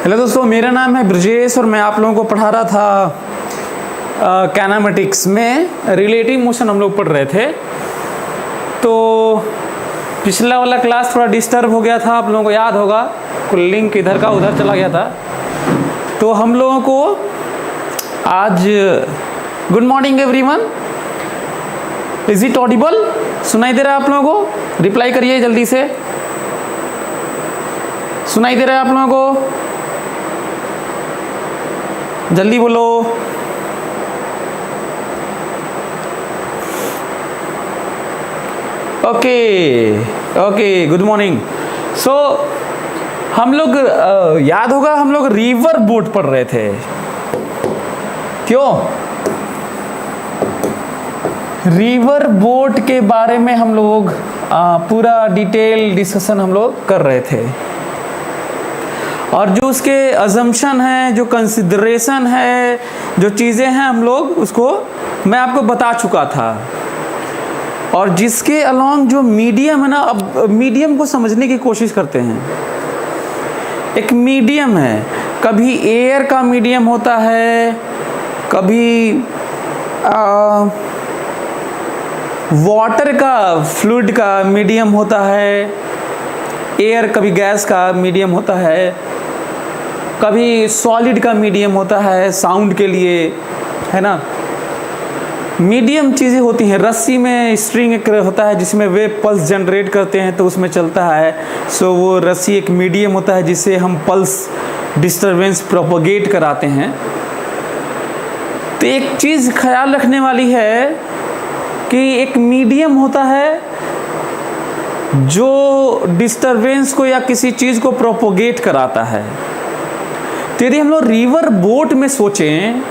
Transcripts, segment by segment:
Hello दोस्तों, मेरा नाम है ब्रजेश और मैं आप लोगों को पढ़ा रहा था कैनामेटिक्स में रिलेटिव मोशन हम लोग पढ़ रहे थे। तो पिछला वाला क्लास थोड़ा डिस्टर्ब हो गया था, आप लोगों को याद होगा, कुल लिंक इधर का उधर चला गया था। तो हम लोगों को आज good morning everyone, is it Audible? सुनाई दे रहा है आप लोगों को? रिप्लाई करिए जल्दी से। सुनाई दे रहा है आप लोगों को? जल्दी बोलो। Okay good morning. सो हम लोग याद होगा, हम लोग रिवर बोट पढ़ रहे थे। क्यों? रिवर बोट के बारे में हम लोग पूरा डिटेल डिस्कशन हम लोग कर रहे थे और जो उसके अजम्पशन है, जो कंसिडरेशन है, जो चीज़ें हैं, हम लोग उसको मैं आपको बता चुका था। और जिसके अलॉन्ग जो मीडियम है ना, अब मीडियम को समझने की कोशिश करते हैं। एक मीडियम है, कभी एयर का मीडियम होता है, कभी वाटर का फ्लूइड का मीडियम होता है, एयर कभी गैस का मीडियम होता है, कभी सॉलिड का मीडियम होता है साउंड के लिए, है ना। मीडियम चीज़ें होती हैं। रस्सी में स्ट्रिंग एक होता है जिसमें वेव पल्स जनरेट करते हैं तो उसमें चलता है। सो वो रस्सी एक मीडियम होता है जिससे हम पल्स डिस्टरबेंस प्रोपोगेट कराते हैं। तो एक चीज़ ख्याल रखने वाली है कि एक मीडियम होता है जो डिस्टरबेंस को या किसी चीज़ को प्रोपोगेट कराता है। तो यदि हम लोग रिवर बोट में सोचें,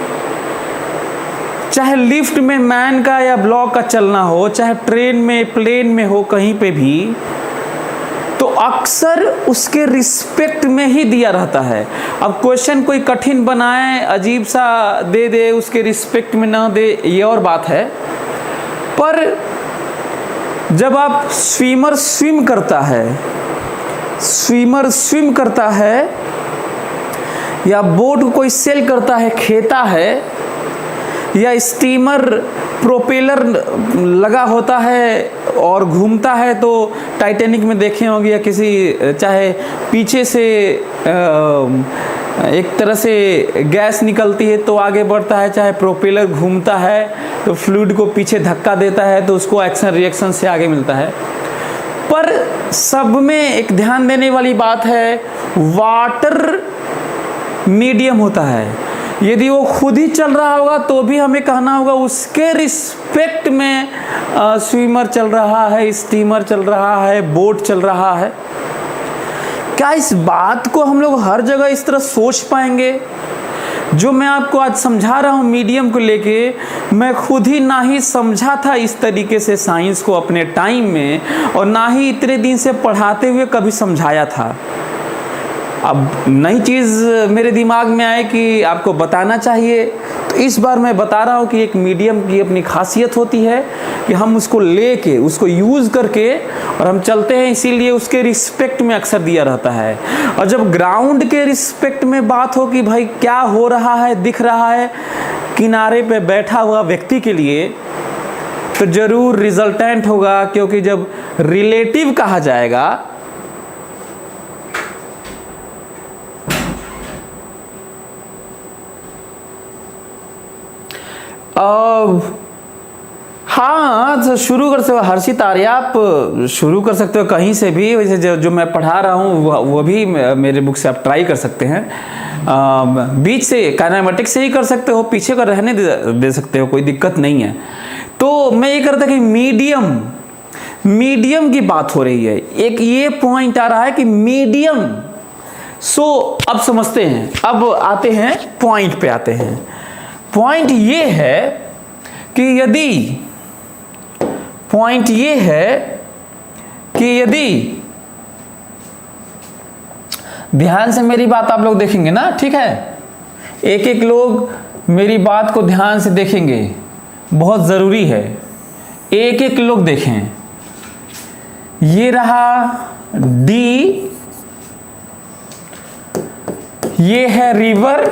चाहे लिफ्ट में मैन का या ब्लॉक का चलना हो, चाहे ट्रेन में, प्लेन में हो, कहीं पे भी, तो अक्सर उसके रिस्पेक्ट में ही दिया रहता है। अब क्वेश्चन कोई कठिन बनाए, अजीब सा दे दे, उसके रिस्पेक्ट में ना दे, ये और बात है। पर जब आप स्विमर स्विम करता है या बोट को कोई सेल करता है, खेता है, या स्टीमर प्रोपेलर लगा होता है और घूमता है, तो टाइटैनिक में देखे होंगे, या किसी, चाहे पीछे से एक तरह से गैस निकलती है तो आगे बढ़ता है, चाहे प्रोपेलर घूमता है तो फ्लूइड को पीछे धक्का देता है तो उसको एक्शन रिएक्शन से आगे मिलता है। पर सब में एक ध्यान देने वाली बात है, वाटर मीडियम होता है। यदि वो खुद ही चल रहा होगा तो भी हमें कहना होगा उसके रिस्पेक्ट में स्विमर चल रहा है, स्टीमर चल रहा है, बोट चल रहा है। क्या इस बात को हम लोग हर जगह इस तरह सोच पाएंगे? जो मैं आपको आज समझा रहा हूँ मीडियम को लेके, मैं खुद ही ना ही समझा था इस तरीके से साइंस को अपने टाइम में, और ना ही इतने दिन से पढ़ाते हुए कभी समझाया था। अब नई चीज़ मेरे दिमाग में आए कि आपको बताना चाहिए, तो इस बार मैं बता रहा हूँ कि एक मीडियम की अपनी खासियत होती है कि हम उसको लेके, उसको यूज़ करके और हम चलते हैं, इसीलिए उसके रिस्पेक्ट में अक्सर दिया रहता है। और जब ग्राउंड के रिस्पेक्ट में बात हो कि भाई क्या हो रहा है, दिख रहा है किनारे पे बैठा हुआ व्यक्ति के लिए, तो ज़रूर रिजल्टेंट होगा, क्योंकि जब रिलेटिव कहा जाएगा हाँ, तो शुरू कर सकते हो हर्षित आर्य, आप शुरू कर सकते हो कहीं से भी। वैसे जो मैं पढ़ा रहा हूँ वो भी मेरे बुक से आप ट्राई कर सकते हैं। बीच से काइनेमेटिक्स से ही कर सकते हो, पीछे का रहने दे सकते हो, कोई दिक्कत नहीं है। तो मैं ये करता कि मीडियम की बात हो रही है, एक ये पॉइंट आ रहा है कि मीडियम। सो अब समझते हैं, अब आते हैं पॉइंट पे आते हैं। पॉइंट ये है कि यदि ध्यान से मेरी बात आप लोग देखेंगे ना, ठीक है, एक एक लोग मेरी बात को ध्यान से देखेंगे, बहुत ज़रूरी है, एक एक लोग देखें। ये रहा D, ये है रिवर।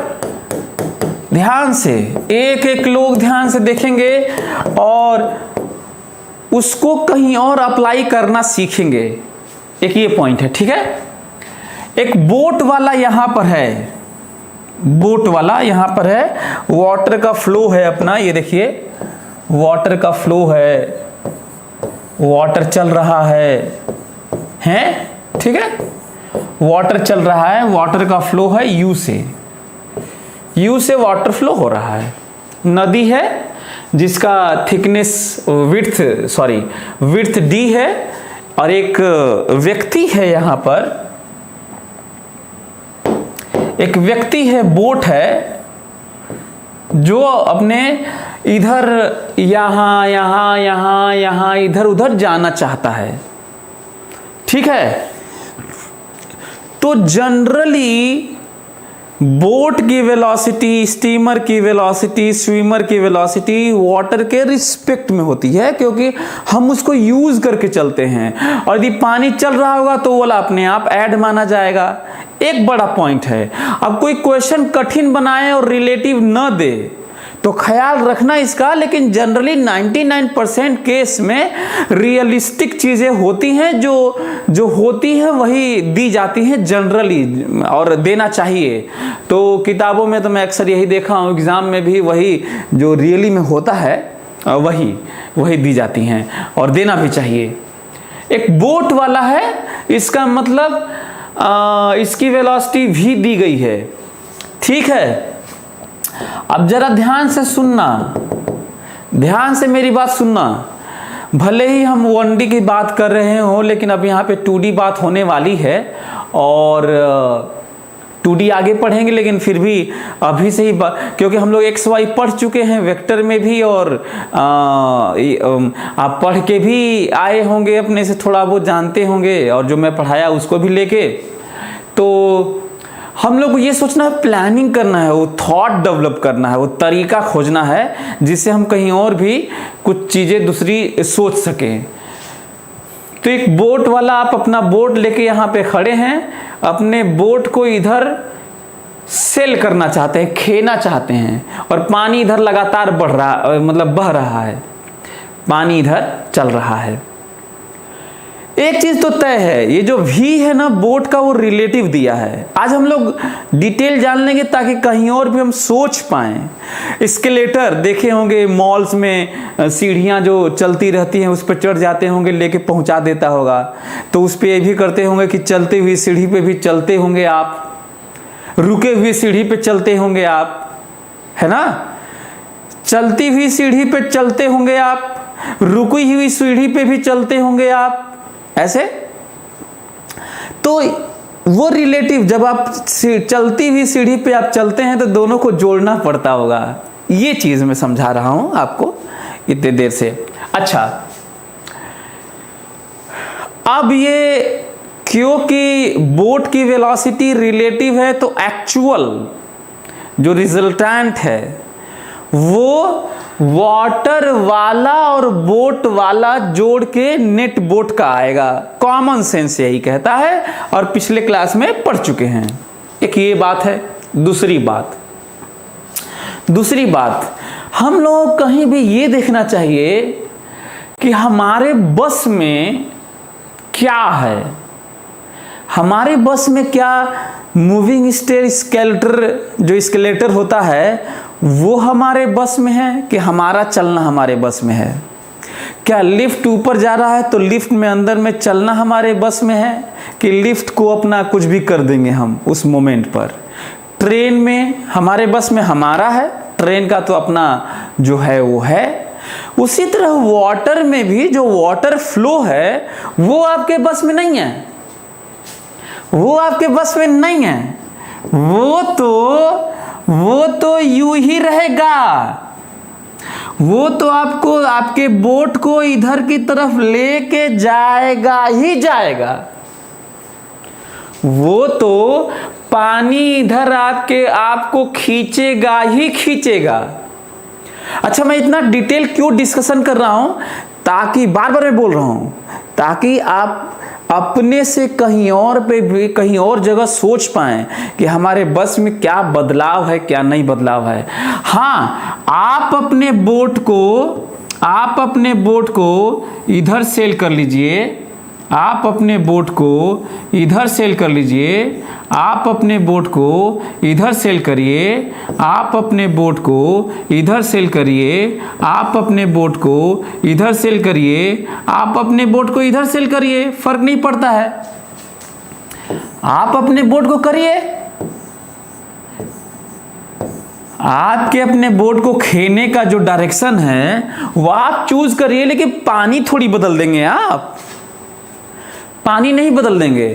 ध्यान से एक एक लोग ध्यान से देखेंगे और उसको कहीं और अप्लाई करना सीखेंगे। एक ये पॉइंट है, ठीक है। एक बोट वाला यहां पर है, बोट वाला यहां पर है, वाटर का फ्लो है अपना, ये देखिए वाटर का फ्लो है, वाटर चल रहा है, ठीक है। वाटर चल रहा है, वाटर का फ्लो है यू से वाटर फ्लो हो रहा है। नदी है जिसका थिकनेस विड्थ डी है, और एक व्यक्ति है यहां पर, एक व्यक्ति है, बोट है, जो अपने इधर यहां इधर उधर जाना चाहता है, ठीक है। तो जनरली बोट की वेलोसिटी, स्टीमर की वेलोसिटी, स्विमर की वेलोसिटी वाटर के रिस्पेक्ट में होती है, क्योंकि हम उसको यूज करके चलते हैं। और यदि पानी चल रहा होगा तो वो अपने आप ऐड माना जाएगा। एक बड़ा पॉइंट है, अब कोई क्वेश्चन कठिन बनाए और रिलेटिव न दे तो ख्याल रखना इसका, लेकिन जनरली 99% केस में रियलिस्टिक चीजें होती हैं, जो होती हैं वही दी जाती हैं जनरली, और देना चाहिए। तो किताबों में तो मैं अक्सर यही देखा हूँ, एग्जाम में भी वही जो रियली में होता है वही दी जाती हैं, और देना भी चाहिए। एक बोट वाला है, इसका मतलब इसकी वेलोसिटी v दी गई है, ठीक है। अब जरा ध्यान से सुनना, ध्यान से मेरी बात सुनना। भले ही हम 1D की बात कर रहे हो, लेकिन अब यहाँ पे 2D बात होने वाली है, और 2D आगे पढ़ेंगे, लेकिन फिर भी अभी से ही क्योंकि हम लोग XY पढ़ चुके हैं वेक्टर में भी, और आप पढ़ के भी आए होंगे, अपने से थोड़ा बहुत जानते होंगे, और जो मैं पढ़ाया उसको भी लेके। तो हम लोग को ये सोचना है, प्लानिंग करना है, वो थॉट डेवलप करना है, वो तरीका खोजना है जिससे हम कहीं और भी कुछ चीज़ें दूसरी सोच सकें। तो एक बोट वाला, आप अपना बोट लेके यहाँ पे खड़े हैं, अपने बोट को इधर सेल करना चाहते हैं, खेना चाहते हैं, और पानी इधर लगातार बढ़ रहा, मतलब बह रहा है, पानी इधर चल रहा है। एक चीज तो तय है, ये जो v है ना बोट का, वो रिलेटिव दिया है। आज हम लोग डिटेल जान लेंगे ताकि कहीं और भी हम सोच पाएं। स्केलेटर देखे होंगे मॉल्स में, सीढ़ियां जो चलती रहती हैं उस पर चढ़ जाते होंगे, लेके पहुंचा देता होगा। तो उस पर ये भी करते होंगे कि चलते हुई सीढ़ी पे भी चलते होंगे आप, रुके हुई सीढ़ी पे चलते होंगे आप, है ना। चलती हुई सीढ़ी पे चलते होंगे आप, रुकी हुई सीढ़ी पे भी चलते होंगे आप, ऐसे। तो वो रिलेटिव, जब आप चलती हुई सीढ़ी पे आप चलते हैं तो दोनों को जोड़ना पड़ता होगा। ये चीज मैं समझा रहा हूं आपको इतने देर से। अच्छा, अब ये क्योंकि बोट की वेलोसिटी रिलेटिव है, तो एक्चुअल जो रिजल्टेंट है वो वाटर वाला और बोट वाला जोड़ के नेट बोट का आएगा। कॉमन सेंस यही कहता है, और पिछले क्लास में पढ़ चुके हैं। एक ये बात है। दूसरी बात हम लोगों को कहीं भी ये देखना चाहिए कि हमारे बस में क्या है, हमारे बस में क्या मूविंग स्केलेटर, जो स्केलेटर होता है वो हमारे बस में है, कि हमारा चलना हमारे बस में है। क्या लिफ्ट ऊपर जा रहा है तो लिफ्ट में अंदर में चलना हमारे बस में है, कि लिफ्ट को अपना कुछ भी कर देंगे हम उस मोमेंट पर। ट्रेन में हमारे बस में हमारा है, ट्रेन का तो अपना जो है वो है। उसी तरह वाटर में भी जो वाटर फ्लो है वो आपके बस में नहीं है, वो आपके बस में नहीं है, वो तो यूं ही रहेगा। वो तो आपको, आपके बोट को इधर की तरफ लेके जाएगा ही जाएगा। वो तो पानी इधर आपको खींचेगा ही खींचेगा। अच्छा, मैं इतना डिटेल क्यों डिस्कशन कर रहा हूं, ताकि बार बार मैं बोल रहा हूं, ताकि आप अपने से कहीं और पे भी कहीं और जगह सोच पाएं कि हमारे बस में क्या बदलाव है, क्या नहीं बदलाव है। हाँ, आप अपने बोट को इधर सेल कर लीजिए, आप अपने बोट को इधर सेल कर लीजिए, आप अपने बोट को इधर सेल करिए, आप अपने बोट को इधर सेल करिए, आप अपने बोट को इधर सेल करिए, आप अपने बोट को इधर सेल करिए, फर्क नहीं पड़ता है। आप अपने बोट को करिए, आपके अपने बोट को खेने का जो डायरेक्शन है वो आप चूज करिए, लेकिन पानी थोड़ी बदल देंगे, आप पानी नहीं बदल देंगे।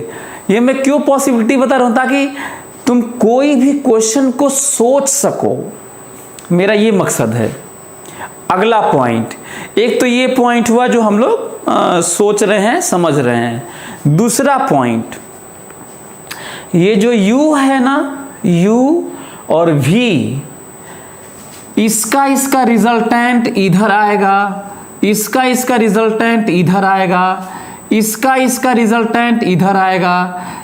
ये मैं क्यों पॉसिबिलिटी बता रहा हूं, ताकि तुम कोई भी क्वेश्चन को सोच सको, मेरा ये मकसद है। अगला पॉइंट, एक तो ये पॉइंट हुआ जो हम लोग सोच रहे हैं, समझ रहे हैं। दूसरा पॉइंट, ये जो u है ना, u और v, इसका रिजल्टेंट इधर आएगा, इसका रिजल्टेंट इधर आएगा, इसका रिजल्टेंट इधर आएगा,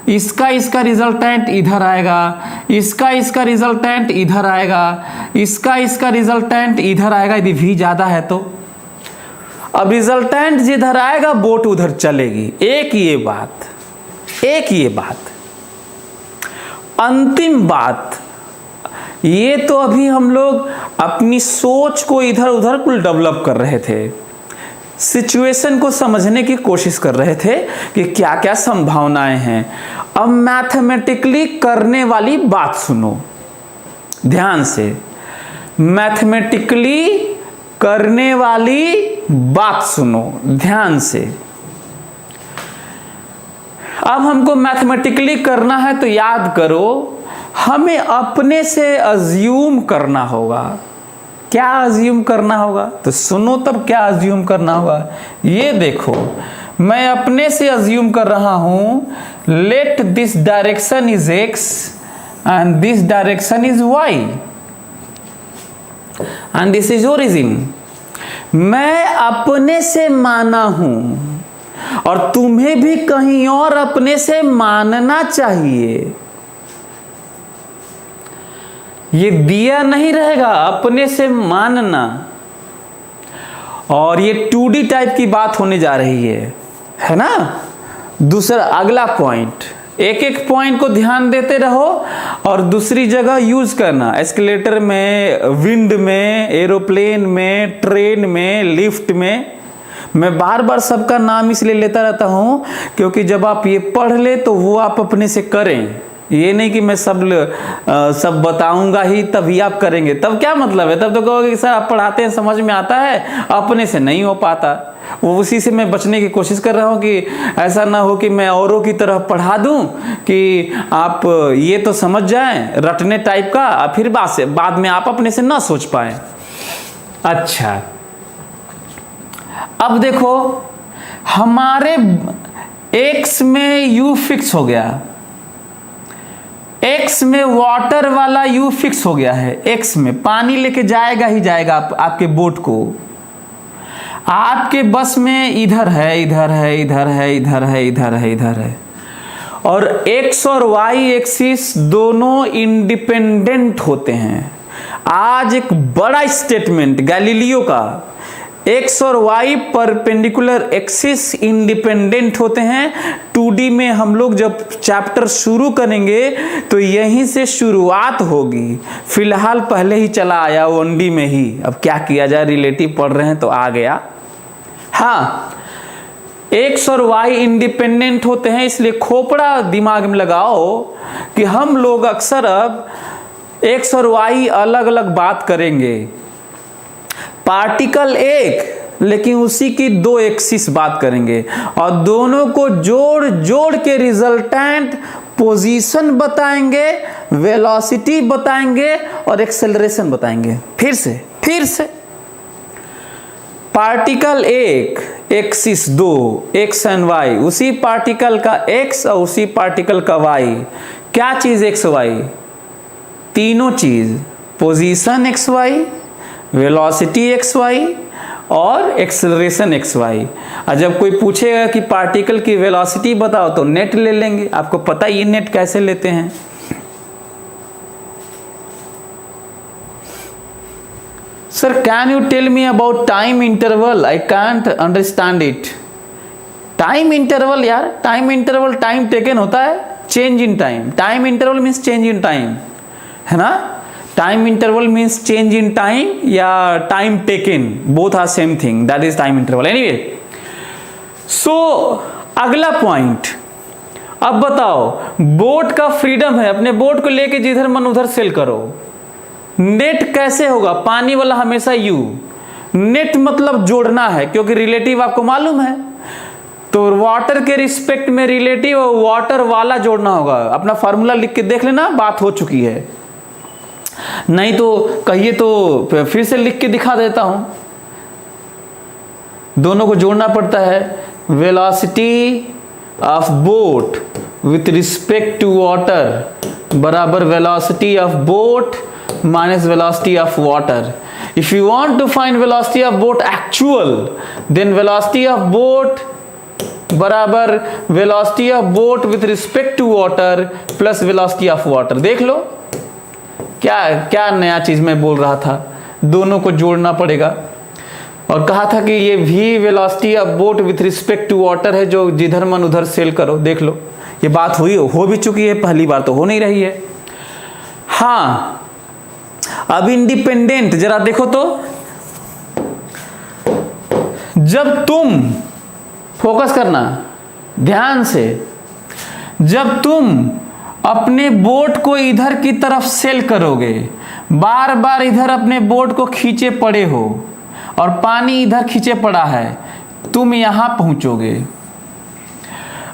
इसका रिजल्टेंट इधर आएगा, इसका रिजल्टेंट इधर आएगा, इसका रिजल्टेंट इधर आएगा। यदि v ज्यादा है तो अब रिजल्टेंट जिधर आएगा बोट उधर चलेगी। एक ये बात। अंतिम बात, ये तो अभी हम लोग अपनी सोच को इधर उधर कुल डेवलप कर रहे थे, सिचुएशन को समझने की कोशिश कर रहे थे कि क्या क्या संभावनाएं हैं। अब मैथमेटिकली करने वाली बात सुनो ध्यान से, मैथमेटिकली करने वाली बात सुनो ध्यान से। अब हमको मैथमेटिकली करना है तो याद करो, हमें अपने से अज्यूम करना होगा। क्या अज्यूम करना होगा, तो सुनो तब क्या अज्यूम करना होगा। ये देखो, मैं अपने से अज्यूम कर रहा हूं, let this direction is x and this direction is y and this is origin. मैं अपने से माना हूं और तुम्हें भी कहीं और अपने से मानना चाहिए। ये दिया नहीं रहेगा, अपने से मानना। और ये 2D टाइप की बात होने जा रही है ना। दूसरा अगला पॉइंट, एक एक पॉइंट को ध्यान देते रहो और दूसरी जगह यूज करना। एस्केलेटर में, विंड में, एरोप्लेन में, ट्रेन में, लिफ्ट में। मैं बार बार सबका नाम इसलिए लेता रहता हूं क्योंकि जब आप ये पढ़ ले तो वो आप अपने से करें। ये नहीं कि मैं सब बताऊंगा ही तभी आप करेंगे, तब क्या मतलब है, तब तो कहोगे कि सर आप पढ़ाते हैं समझ में आता है, अपने से नहीं हो पाता। वो उसी से मैं बचने की कोशिश कर रहा हूँ कि ऐसा ना हो कि मैं औरों की तरह पढ़ा दूं कि आप ये तो समझ जाएं रटने टाइप का, फिर बाद में आप अपने से ना सोच पाए। अच्छा, अब देखो हमारे x में u फिक्स हो गया, x में वाटर वाला u फिक्स हो गया है। x में पानी लेके जाएगा ही जाएगा आपके बोट को। आपके बस में इधर है, इधर है, इधर है, इधर है, इधर है, इधर है। और x और y एक्सिस दोनों इंडिपेंडेंट होते हैं। आज एक बड़ा स्टेटमेंट गैलीलियो का, x और y परपेंडिकुलर एक्सिस इंडिपेंडेंट होते हैं। 2D में हम लोग जब चैप्टर शुरू करेंगे तो यहीं से शुरुआत होगी। फिलहाल पहले ही चला आया 1D में ही, अब क्या किया जाए, रिलेटिव पढ़ रहे हैं तो आ गया। हाँ, x और y इंडिपेंडेंट होते हैं, इसलिए खोपड़ा दिमाग में लगाओ कि हम लोग अक्सर अब x और y अलग अलग बात करेंगे। पार्टिकल एक, लेकिन उसी की दो एक्सिस बात करेंगे और दोनों को जोड़ जोड़ के रिजल्टेंट पोजीशन बताएंगे, वेलोसिटी बताएंगे और एक्सेलरेशन बताएंगे। फिर से पार्टिकल एक, एक्सिस दो, x एंड y, उसी पार्टिकल का x और उसी पार्टिकल का y। क्या चीज x y? तीनों चीज, position x y, velocity x y और एक्सेलरेशन xy। और जब कोई पूछेगा कि पार्टिकल की वेलोसिटी बताओ तो नेट ले लेंगे, आपको पता ही नेट कैसे लेते हैं। Sir can you tell me about time interval, I can't understand it. Time interval यार, टाइम इंटरवल टाइम टेकन होता है, change in time. Time interval means change in time, है ना। Time interval means change in time या time taken, both are same thing, that is time interval. Anyway, so अगला point, अब बताओ boat का freedom है, अपने बोट को लेके जिधर मन उधर सेल करो। नेट कैसे होगा, पानी वाला हमेशा यू, नेट मतलब जोड़ना है, क्योंकि रिलेटिव आपको मालूम है, तो वाटर के रिस्पेक्ट में रिलेटिव और वाटर वाला जोड़ना होगा। अपना फार्मूला लिख के देख लेना, बात हो चुकी है, नहीं तो कहिए तो फिर से लिख के दिखा देता हूं। दोनों को जोड़ना पड़ता है, velocity of boat with respect to water बराबर velocity of boat minus velocity of water. If you want to find velocity of boat actual, then velocity of boat बराबर velocity of boat with respect to water plus velocity of water। देख लो क्या क्या नया चीज मैं बोल रहा था, दोनों को जोड़ना पड़ेगा। और कहा था कि ये भी velocity of boat with respect to water है, जो जिधर मन उधर सेल करो। देख लो ये बात हुई, हो भी चुकी है, पहली बार तो हो नहीं रही है। हाँ, अब इंडिपेंडेंट जरा देखो तो, जब तुम फोकस करना ध्यान से, जब तुम अपने बोट को इधर की तरफ सेल करोगे, बार बार इधर अपने बोट को खींचे पड़े हो और पानी इधर खींचे पड़ा है, तुम यहां पहुंचोगे।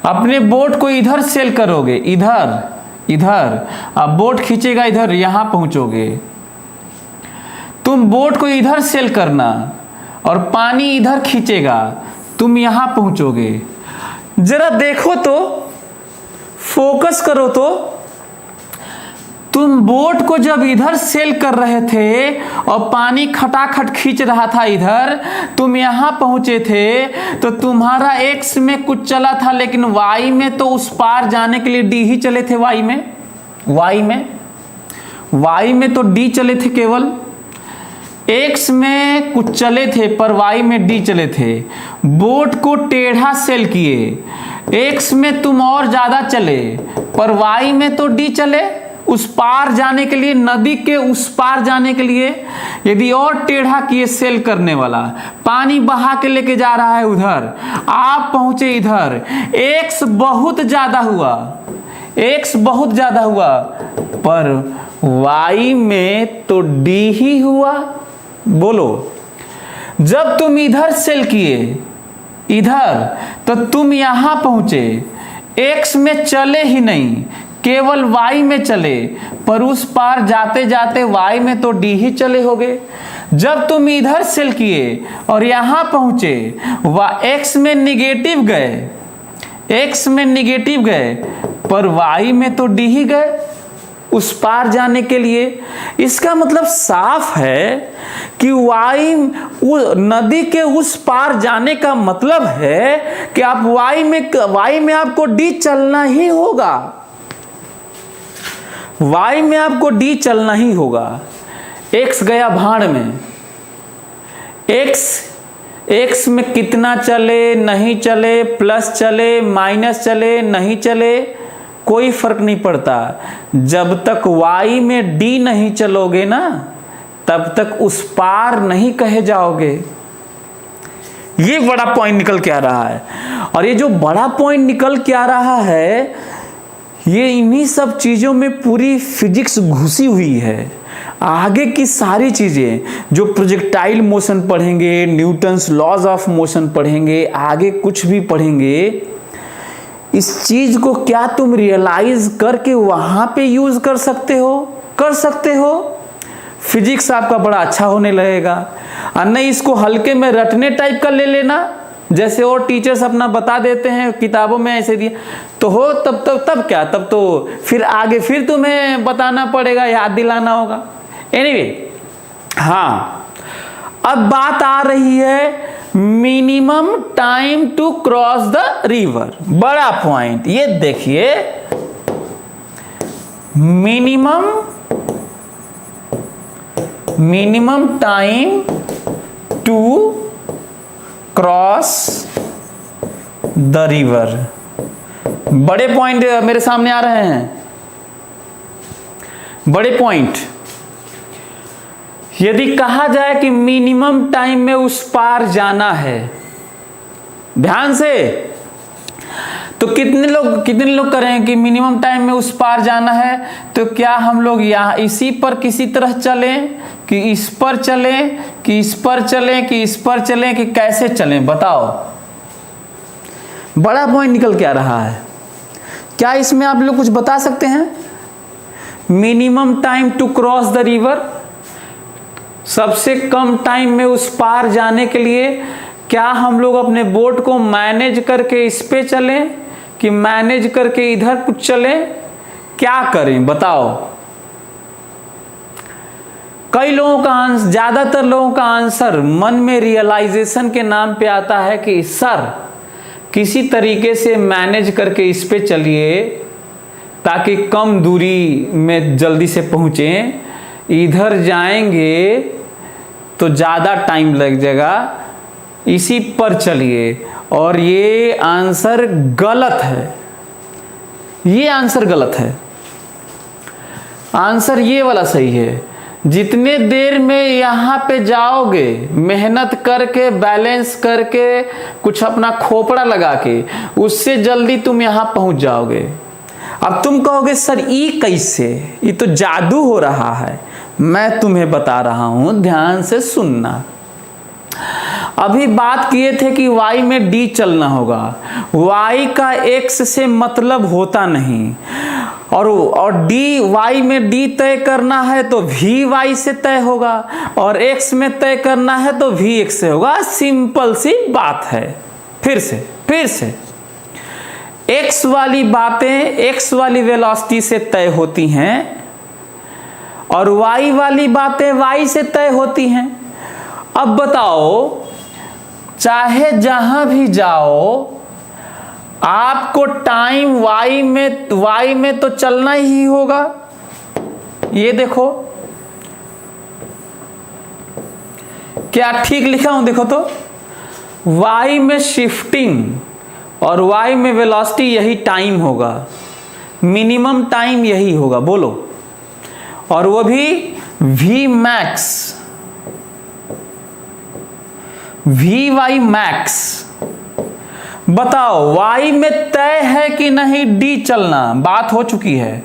अपने बोट को इधर सेल करोगे, इधर इधर, अब बोट खींचेगा इधर, यहां पहुंचोगे। तुम बोट को इधर सेल करना और पानी इधर खींचेगा, तुम यहां पहुंचोगे। जरा देखो तो, फोकस करो तो, तुम बोट को जब इधर सेल कर रहे थे और पानी खटाखट खींच रहा था इधर, तुम यहां पहुंचे थे, तो तुम्हारा एक्स में कुछ चला था, लेकिन वाई में तो उस पार जाने के लिए डी ही चले थे। वाई में तो डी चले थे केवल, एक्स में कुछ चले थे पर वाई में डी चले थे। बोट को टेढ़ा सेल किए, एक्स में तुम और ज्यादा चले पर वाई में तो डी चले, उस पार जाने के लिए, नदी के उस पार जाने के लिए। यदि और टेढ़ा किए सेल करने वाला, पानी बहा के लेके जा रहा है उधर, आप पहुंचे इधर, एक्स बहुत ज्यादा हुआ पर वाई में तो डी ही हुआ। बोलो, जब तुम इधर सेल किए इधर, तो तुम यहां पहुंचे, एक्स में चले ही नहीं, केवल वाई में चले, पर उस पार जाते जाते वाई में तो डी ही चले होगे। जब तुम इधर सेल किए और यहां पहुंचे, एक्स में निगेटिव गए पर वाई में तो डी ही गए उस पार जाने के लिए। इसका मतलब साफ है कि वाई, नदी के उस पार जाने का मतलब है कि आप वाई में आपको डी चलना ही होगा, वाई में आपको डी चलना ही होगा। एक्स गया भाड़ में, एक्स में कितना चले नहीं चले, प्लस चले माइनस चले नहीं चले, कोई फर्क नहीं पड़ता। जब तक वाई में डी नहीं चलोगे ना, तब तक उस पार नहीं कहे जाओगे। ये बड़ा पॉइंट निकल के आ रहा है, और ये जो बड़ा पॉइंट निकल के आ रहा है, ये इन्हीं सब चीजों में पूरी फिजिक्स घुसी हुई है। आगे की सारी चीजें जो प्रोजेक्टाइल मोशन पढ़ेंगे, न्यूटन्स लॉज ऑफ मोशन पढ़ेंगे, आगे कुछ भी पढ़ेंगे, इस चीज को क्या तुम रियलाइज करके वहां पे यूज कर सकते हो, फिजिक्स आपका बड़ा अच्छा होने लगेगा। और नहीं इसको हल्के में रटने टाइप का ले लेना, जैसे और टीचर्स अपना बता देते हैं किताबों में ऐसे दिया तो हो, तब क्या, तब तो फिर आगे फिर तुम्हें बताना पड़ेगा, याद दिलाना होगा। एनीवे, हाँ, अब बात आ रही है minimum time to cross the river. बड़ा पॉइंट ये देखिए, minimum time to cross the river. बड़े पॉइंट मेरे सामने आ रहे हैं, बड़े पॉइंट। यदि कहा जाए कि मिनिमम टाइम में उस पार जाना है, ध्यान से, तो कितने लोग करें कि मिनिमम टाइम में उस पार जाना है, तो क्या हम लोग यहाँ इसी पर किसी तरह चलें, कि इस पर चलें, कि इस पर चलें, कि इस पर चलें, कि कैसे चलें, बताओ। बड़ा पॉइंट निकल के आ रहा है। क्या इसमें आप लोग कुछ बता सकते हैं? Minimum time to cross the river, सबसे कम टाइम में उस पार जाने के लिए क्या हम लोग अपने बोट को मैनेज करके इस पे चलें, कि मैनेज करके इधर कुछ चलें, क्या करें बताओ। कई लोगों का ज्यादातर लोगों का आंसर मन में रियलाइजेशन के नाम पे आता है कि सर किसी तरीके से मैनेज करके इस पे चलिए ताकि कम दूरी में जल्दी से पहुँचें, इधर जाएंगे तो ज़्यादा टाइम लग जाएगा, इसी पर चलिए। और ये आंसर गलत है, ये आंसर गलत है। आंसर ये वाला सही है। जितने देर में यहाँ पे जाओगे मेहनत करके, बैलेंस करके, कुछ अपना खोपड़ा लगा के, उससे जल्दी तुम यहाँ पहुँच जाओगे। अब तुम कहोगे सर ये कैसे, ये तो जादू हो रहा है। मैं तुम्हें बता रहा हूं, ध्यान से सुनना। अभी बात किए थे कि y में d चलना होगा, y का x से मतलब होता नहीं, और d y में d तय करना है तो v y से तय होगा, और x में तय करना है तो v x से होगा। सिंपल सी बात है। फिर से x वाली बातें x वाली वेलोसिटी से तय होती हैं और y वाली बातें y से तय होती हैं। अब बताओ, चाहे जहां भी जाओ आपको टाइम y में तो चलना ही होगा। ये देखो, क्या ठीक लिखा हूं? देखो तो, y में शिफ्टिंग और y में वेलोसिटी, यही टाइम होगा, मिनिमम टाइम यही होगा। बोलो, और वो भी v मैक्स, vy मैक्स। बताओ y में तय है कि नहीं d चलना? बात हो चुकी है।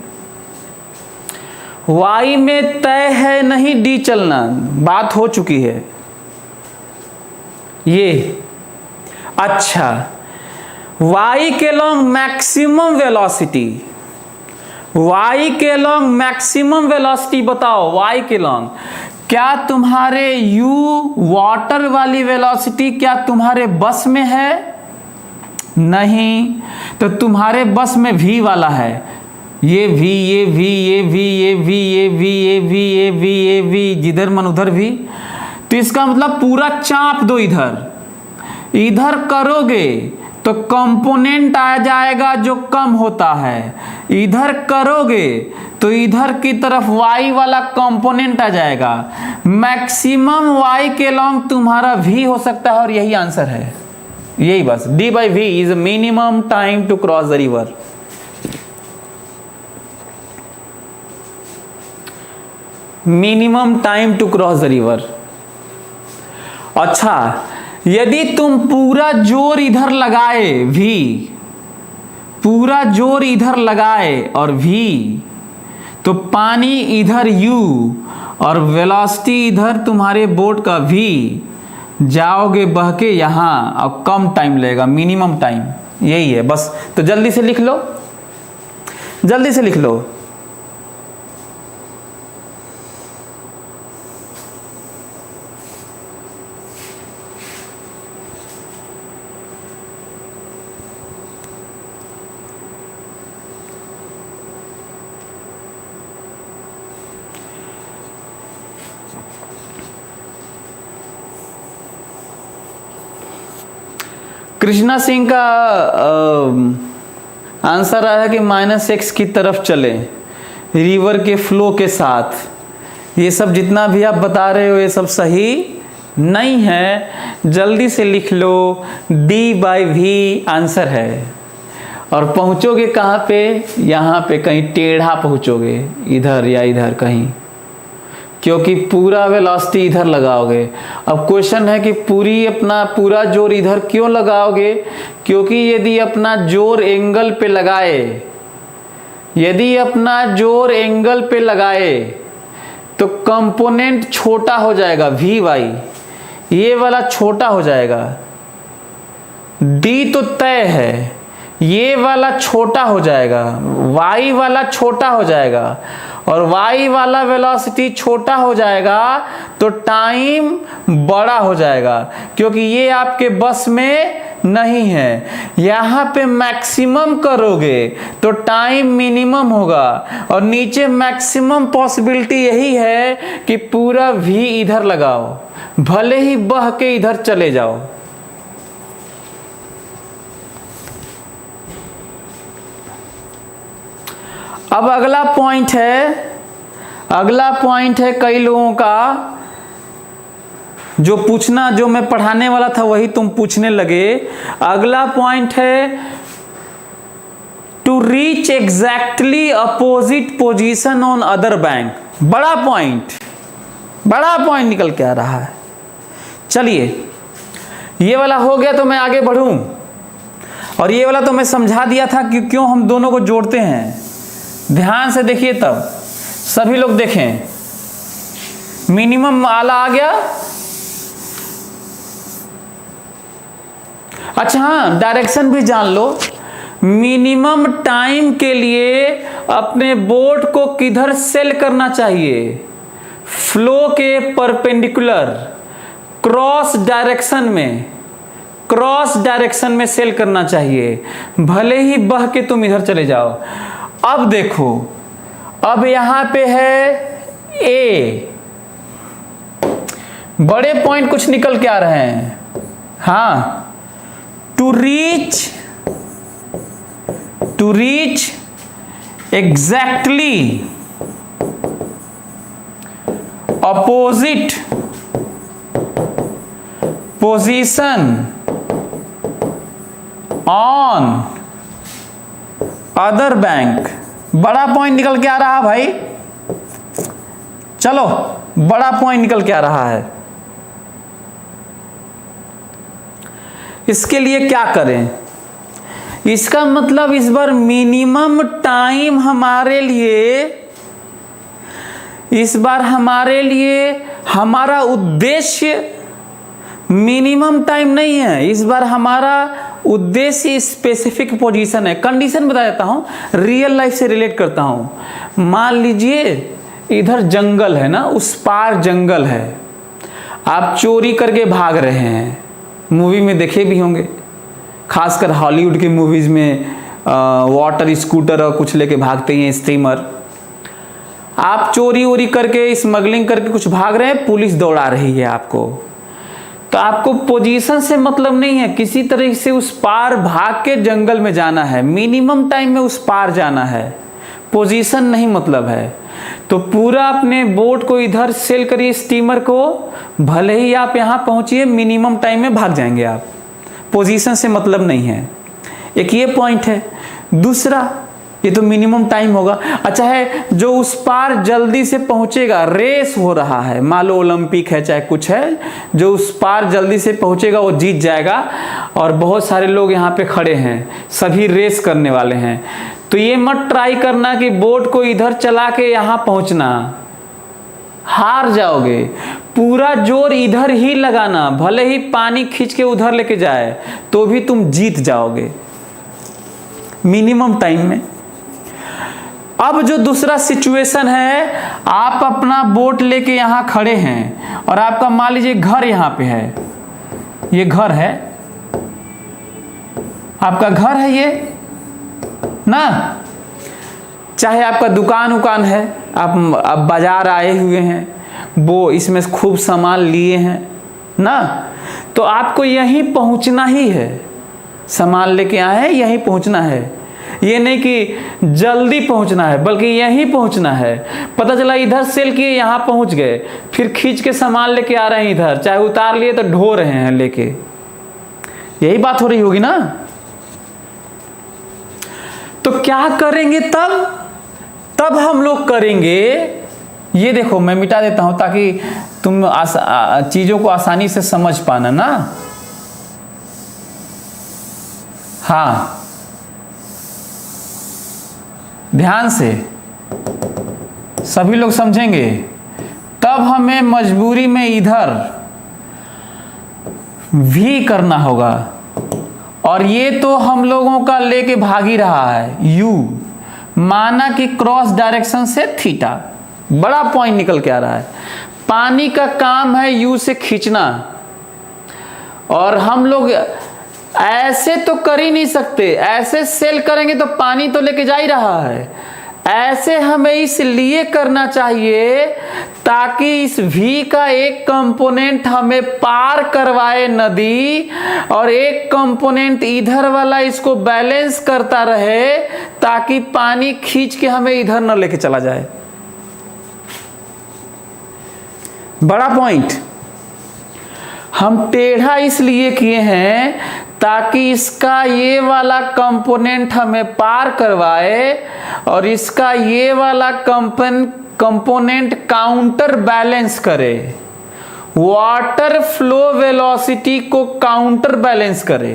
y में तय है नहीं d चलना, बात हो चुकी है। ये अच्छा, y के लॉन्ग मैक्सिमम वेलोसिटी, y के लॉन्ग मैक्सिमम वेलोसिटी बताओ। y के लॉन्ग, क्या तुम्हारे u वाटर वाली वेलोसिटी क्या तुम्हारे बस में है? नहीं। तो तुम्हारे बस में v वाला है, ये v, ये v, ये v, ये v, ये v, ये v, ये v, ये v, जिधर मन उधर v। तो इसका मतलब पूरा चाप दो इधर करोगे तो कंपोनेंट आ जाएगा जो कम होता है, इधर करोगे तो इधर की तरफ y वाला कंपोनेंट आ जाएगा। मैक्सिमम y के लॉन्ग तुम्हारा v हो सकता है, और यही आंसर है। यही बस, d by v is minimum time to cross the river. Minimum time to cross the river. अच्छा, यदि तुम पूरा जोर इधर लगाए v, पूरा जोर इधर लगाए और v, तो पानी इधर u और वेलोसिटी इधर तुम्हारे बोट का v, जाओगे बह के यहाँ, और कम टाइम लगेगा, मिनिमम टाइम यही है बस। तो जल्दी से लिख लो, जल्दी से लिख लो। कृष्णा सिंह का आंसर आया कि -x की तरफ चले रिवर के फ्लो के साथ। ये सब जितना भी आप बता रहे हो ये सब सही नहीं है, जल्दी से लिख लो D/V आंसर है। और पहुंचोगे कहाँ पे, यहाँ पे कहीं टेढ़ा पहुंचोगे, इधर या इधर कहीं, क्योंकि पूरा वेलोसिटी इधर लगाओगे। अब क्वेश्चन है कि पूरा जोर इधर क्यों लगाओगे, क्योंकि यदि अपना जोर एंगल पे लगाए तो कंपोनेंट छोटा हो जाएगा Vy, ये वाला छोटा हो जाएगा। D तो तय है, ये वाला छोटा हो जाएगा, y वाला छोटा हो जाएगा, और y वाला वेलोसिटी छोटा हो जाएगा तो टाइम बड़ा हो जाएगा, क्योंकि ये आपके बस में नहीं है। यहाँ पे मैक्सिमम करोगे तो टाइम मिनिमम होगा, और नीचे मैक्सिमम पॉसिबिलिटी यही है कि पूरा v इधर लगाओ, भले ही बह के इधर चले जाओ। अब अगला पॉइंट है कई लोगों का जो मैं पढ़ाने वाला था वही तुम पूछने लगे। अगला पॉइंट है to reach exactly opposite position on other bank. बड़ा पॉइंट निकल के आ रहा है। चलिए, ये वाला हो गया तो मैं आगे बढ़ूं, और ये वाला तो मैं समझा दिया था कि क्यों हम दोनों को जोड़ते हैं। ध्यान से देखिए, तब सभी लोग देखें, मिनिमम आला आ गया। अच्छा हाँ, डायरेक्शन भी जान लो। मिनिमम टाइम के लिए अपने बोट को किधर सेल करना चाहिए, फ्लो के परपेंडिकुलर, क्रॉस डायरेक्शन में सेल करना चाहिए, भले ही बह के तुम इधर चले जाओ। अब देखो, अब यहां पे है ए, बड़े पॉइंट कुछ निकल के आ रहे हैं। हाँ, to reach exactly opposite position on other bank. बड़ा पॉइंट निकल के आ रहा भाई, चलो बड़ा पॉइंट निकल के आ रहा है। इसके लिए क्या करें, इसका मतलब इस बार मिनिमम टाइम हमारे लिए हमारा उद्देश्य मिनिमम टाइम नहीं है। इस बार हमारा उद्देश्य स्पेसिफिक पोजीशन है। कंडीशन बता देता हूं, रियल लाइफ से रिलेट करता हूं। मान लीजिए इधर जंगल है ना, उस पार जंगल है, आप चोरी करके भाग रहे हैं। मूवी में देखे भी होंगे, खासकर हॉलीवुड की मूवीज में वाटर स्कूटर और कुछ लेके भागते हैं, स्टीमर। आप चोरी वोरी करके, स्मगलिंग करके कुछ भाग रहे हैं, पुलिस दौड़ा रही है आपको, तो आपको पोजीशन से मतलब नहीं है, किसी तरह से उस पार भाग के जंगल में जाना है, मिनिमम टाइम में उस पार जाना है, पोजीशन नहीं मतलब है। तो पूरा अपने बोट को इधर सेल करिए, स्टीमर को, भले ही आप यहां पहुंचिए, मिनिमम टाइम में भाग जाएंगे आप, पोजीशन से मतलब नहीं है। एक ये पॉइंट है। दूसरा, ये तो मिनिमम टाइम होगा। अच्छा है, जो उस पार जल्दी से पहुंचेगा, रेस हो रहा है, मान लो ओलंपिक है चाहे कुछ है, जो उस पार जल्दी से पहुंचेगा वो जीत जाएगा, और बहुत सारे लोग यहाँ पे खड़े हैं, सभी रेस करने वाले हैं। तो ये मत ट्राई करना कि बोट को इधर चला के यहाँ पहुंचना, हार जाओगे। पूरा जोर इधर ही लगाना, भले ही पानी खींच के उधर लेके जाए तो भी तुम जीत जाओगे मिनिमम टाइम में। अब जो दूसरा सिचुएशन है, आप अपना बोट लेके यहां खड़े हैं और आपका मान लीजिए घर यहां पे है, ये घर है, आपका घर है ये ना, चाहे आपका दुकान उकान है, आप बाजार आए हुए हैं, वो इसमें खूब सामान लिए हैं ना, तो आपको यहीं पहुंचना ही है। सामान लेके आए हैं, यहीं पहुंचना है। ये नहीं कि जल्दी पहुंचना है, बल्कि यहीं पहुंचना है। पता चला इधर सेल किए, यहां पहुंच गए, फिर खींच के सामान लेके आ रहे हैं इधर, चाहे उतार लिए तो ढो रहे हैं लेके। यही बात हो रही होगी ना। तो क्या करेंगे तब हम लोग करेंगे, ये देखो मैं मिटा देता हूं ताकि तुम चीजों को आसानी से समझ पाना ना। हाँ, ध्यान से सभी लोग समझेंगे। तब हमें मजबूरी में इधर भी करना होगा, और ये तो हम लोगों का लेके भाग ही रहा है यू, माना कि क्रॉस डायरेक्शन से थीटा। बड़ा पॉइंट निकल के आ रहा है। पानी का काम है यू से खींचना, और हम लोग ऐसे तो कर ही नहीं सकते। ऐसे सेल करेंगे तो पानी तो लेके जा ही रहा है। ऐसे हमें इसलिए करना चाहिए ताकि इस V का एक कंपोनेंट हमें पार करवाए नदी, और एक कंपोनेंट इधर वाला इसको बैलेंस करता रहे, ताकि पानी खींच के हमें इधर न लेके चला जाए। बड़ा पॉइंट। हम टेढ़ा इसलिए किए हैं ताकि इसका ये वाला कंपोनेंट हमें पार करवाए, और इसका ये वाला कंपोनेंट काउंटर बैलेंस करे, वाटर फ्लो वेलोसिटी को काउंटर बैलेंस करे,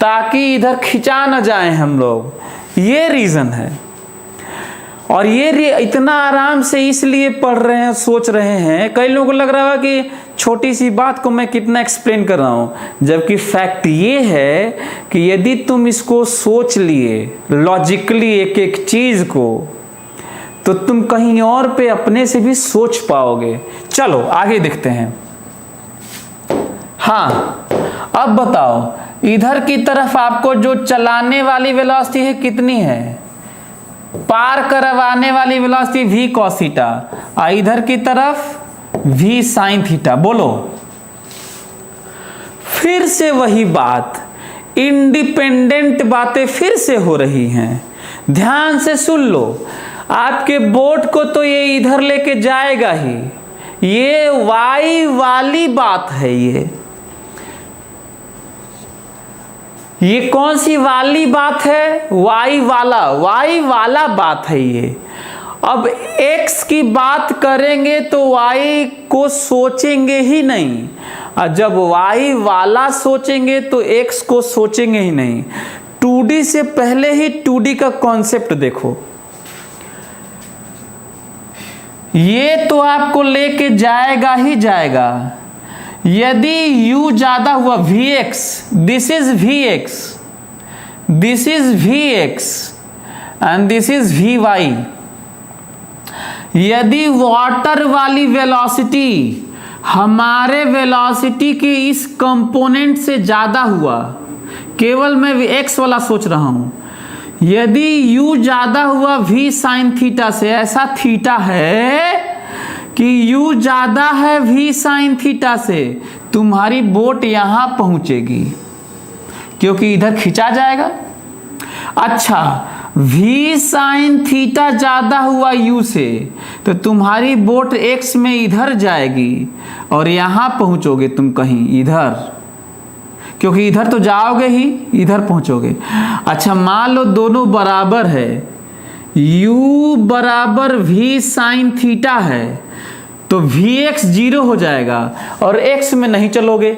ताकि इधर खिंचा न जाए हम लोग। ये रीजन है। और ये इतना आराम से इसलिए पढ़ रहे हैं, सोच रहे हैं। कई लोगों को लग रहा है कि छोटी सी बात को मैं कितना एक्सप्लेन कर रहा हूं, जबकि फैक्ट ये है कि यदि तुम इसको सोच लिए लॉजिकली एक एक चीज को, तो तुम कहीं और पे अपने से भी सोच पाओगे। चलो आगे देखते हैं। हाँ, अब बताओ, इधर की तरफ आपको जो चलाने वाली वेलोसिटी है कितनी है? पार करवाने वाली वेलोसिटी v cos थीटा, और इधर की तरफ v sin थीटा। बोलो, फिर से वही बात, इंडिपेंडेंट बातें फिर से हो रही हैं। ध्यान से सुन लो। आपके बोट को तो ये इधर लेके जाएगा ही। ये y वाली बात है। ये कौन सी वाली बात है? y वाला बात है ये। अब x की बात करेंगे तो y को सोचेंगे ही नहीं, और जब y वाला सोचेंगे तो x को सोचेंगे ही नहीं। 2D से पहले ही 2D का कॉन्सेप्ट देखो। ये तो आपको लेके जाएगा ही जाएगा। यदि u ज्यादा हुआ Vx, this is Vx, this is Vx and this is Vy। यदि वाटर वाली वेलोसिटी हमारे वेलोसिटी के इस कंपोनेंट से ज्यादा हुआ, केवल मैं x वाला सोच रहा हूं, यदि u ज्यादा हुआ v sin थीटा से, ऐसा थीटा है कि u ज्यादा है v sin थीटा से, तुम्हारी बोट यहां पहुंचेगी क्योंकि इधर खिंचा जाएगा। अच्छा, v sin थीटा ज्यादा हुआ u से, तो तुम्हारी बोट x में इधर जाएगी और यहां पहुंचोगे तुम कहीं इधर, क्योंकि इधर तो जाओगे ही, इधर पहुंचोगे। अच्छा, मान लो दोनों बराबर है, u बराबर v sin थीटा है, तो Vx 0 हो जाएगा और x में नहीं चलोगे।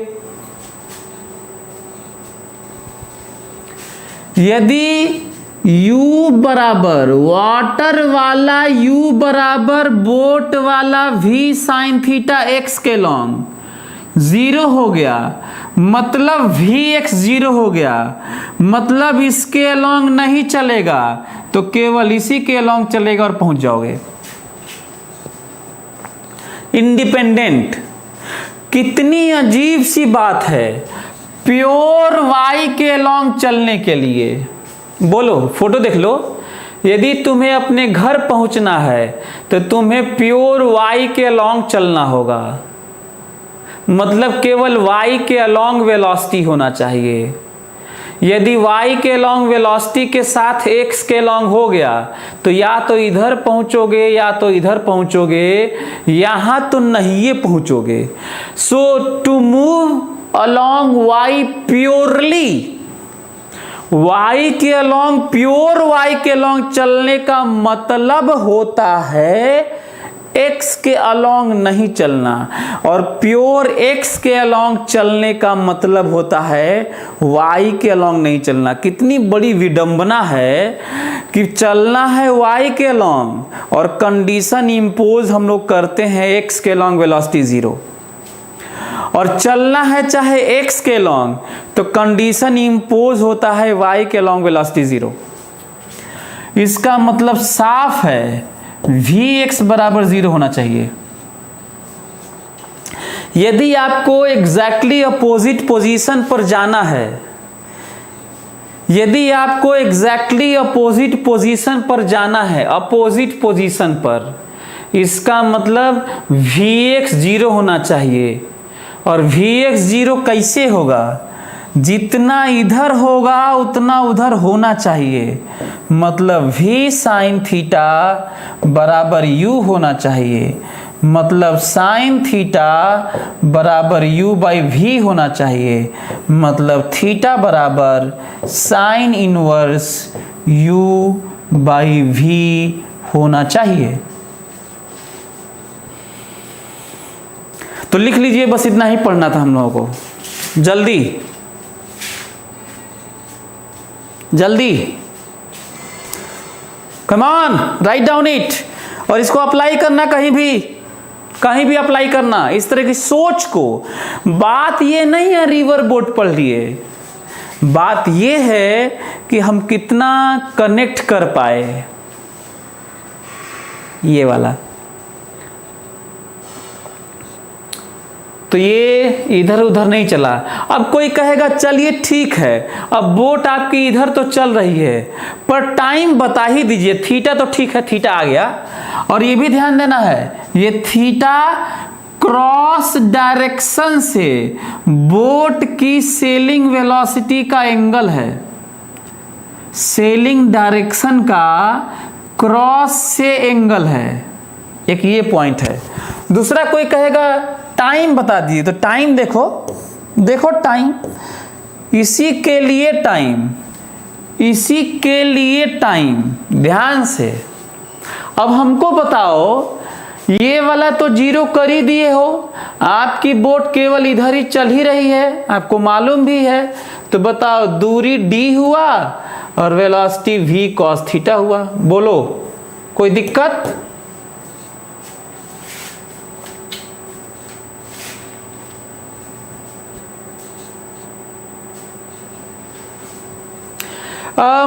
यदि u बराबर वाटर वाला u बराबर बोट वाला v sin थीटा x के लॉन्ग 0 हो गया, मतलब Vx 0 हो गया, मतलब इसके अलॉन्ग नहीं चलेगा, तो केवल इसी के अलॉन्ग चलेगा और पहुंच जाओगे। इंडिपेंडेंट। कितनी अजीब सी बात है, प्योर y के अलॉन्ग चलने के लिए। बोलो, फोटो देख लो। यदि तुम्हें अपने घर पहुंचना है तो तुम्हें प्योर y के अलॉन्ग चलना होगा, मतलब केवल y के अलॉन्ग वेलोसिटी होना चाहिए। यदि y के लॉन्ग वेलोसिटी के साथ x के लॉन्ग हो गया तो या तो इधर पहुंचोगे या तो इधर पहुंचोगे, यहां तो नहीं पहुंचोगे। So to move along y purely, y के अलोंग, प्योर y के अलोंग चलने का मतलब होता है x के अलोंग नहीं चलना, और प्योर x के अलोंग चलने का मतलब होता है y के अलोंग नहीं चलना। कितनी बड़ी विडंबना है कि चलना है y के अलोंग और कंडीशन इंपोज हम लोग करते हैं x के अलोंग वेलोसिटी 0, और चलना है चाहे x के अलोंग तो कंडीशन इंपोज होता है y के अलोंग वेलोसिटी 0। इसका मतलब साफ है Vx बराबर 0 होना चाहिए। यदि आपको एग्जैक्टली अपोजिट पोजीशन पर जाना है, यदि आपको एग्जैक्टली अपोजिट पोजीशन पर जाना है, अपोजिट पोजीशन पर, इसका मतलब Vx 0 होना चाहिए। और Vx 0 कैसे होगा? जितना इधर होगा उतना उधर होना चाहिए, मतलब v साइन थीटा बराबर u होना चाहिए, मतलब साइन थीटा बराबर u बाई v होना चाहिए, मतलब थीटा बराबर sine inverse u by v होना चाहिए। तो लिख लीजिए, बस इतना ही पढ़ना था हम लोगों को। जल्दी जल्दी, come on, write down it, और इसको अप्लाई करना, कहीं भी अप्लाई करना इस तरह की सोच को। बात ये नहीं है रिवर बोट पढ़ लिए, बात ये है कि हम कितना कनेक्ट कर पाए, ये वाला। तो ये इधर उधर नहीं चला। अब कोई कहेगा चलिए ठीक है, अब बोट आपकी इधर तो चल रही है, पर टाइम बता ही दीजिए। थीटा तो ठीक है, थीटा आ गया, और ये भी ध्यान देना है, ये थीटा क्रॉस डायरेक्शन से बोट की सेलिंग वेलोसिटी का एंगल है, सेलिंग डायरेक्शन का क्रॉस से एंगल है। एक ये पॉइंट है। दूसरा कोई कहेगा टाइम बता दीजिए, तो टाइम देखो टाइम, इसी के लिए टाइम, इसी के लिए टाइम, ध्यान से। अब हमको बताओ, ये वाला तो 0 कर ही दिए हो, आपकी बोट केवल इधर ही चल ही रही है, आपको मालूम भी है, तो बताओ दूरी d हुआ और वेलोसिटी v cos थीटा हुआ। बोलो कोई दिक्कत?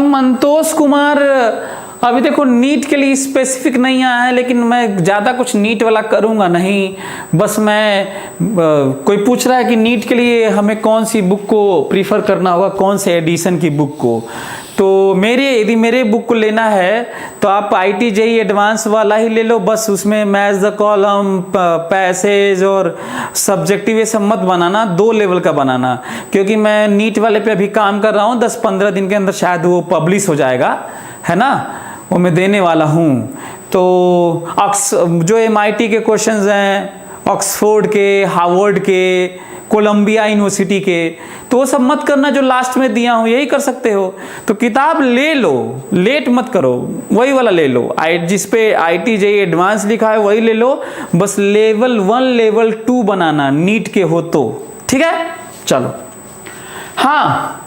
मंतोष कुमार, अभी देखो नीट के लिए स्पेसिफिक नहीं आया है, लेकिन मैं ज़्यादा कुछ नीट वाला करूँगा नहीं। बस मैं कोई पूछ रहा है कि नीट के लिए हमें कौन सी बुक को प्रीफर करना होगा, कौन से एडिशन की बुक को। तो यदि मेरे बुक को लेना है तो आप IIT JEE एडवांस वाला ही ले लो, बस उसमें मैच द कॉलम, पैसेज और सब्जेक्टिव ये सब मत बनाना, 2 लेवल का बनाना, क्योंकि मैं नीट वाले पे अभी काम कर रहा हूँ। 10-15 दिन के अंदर शायद वो पब्लिश हो जाएगा, है ना, वो मैं देने वाला हूँ। तो जो MIT के क्वेश्चंस हैं, ऑक्सफोर्ड के, हार्वर्ड के, कोलंबिया यूनिवर्सिटी के, तो वो सब मत करना जो लास्ट में दिया हूँ, यही कर सकते हो। तो किताब ले लो, लेट मत करो, वही वाला ले लो, जिस पे IIT JEE एडवांस लिखा है वही ले लो। बस लेवल 1 लेवल 2 बनाना नीट के हो तो, ठीक है। चलो, हाँ,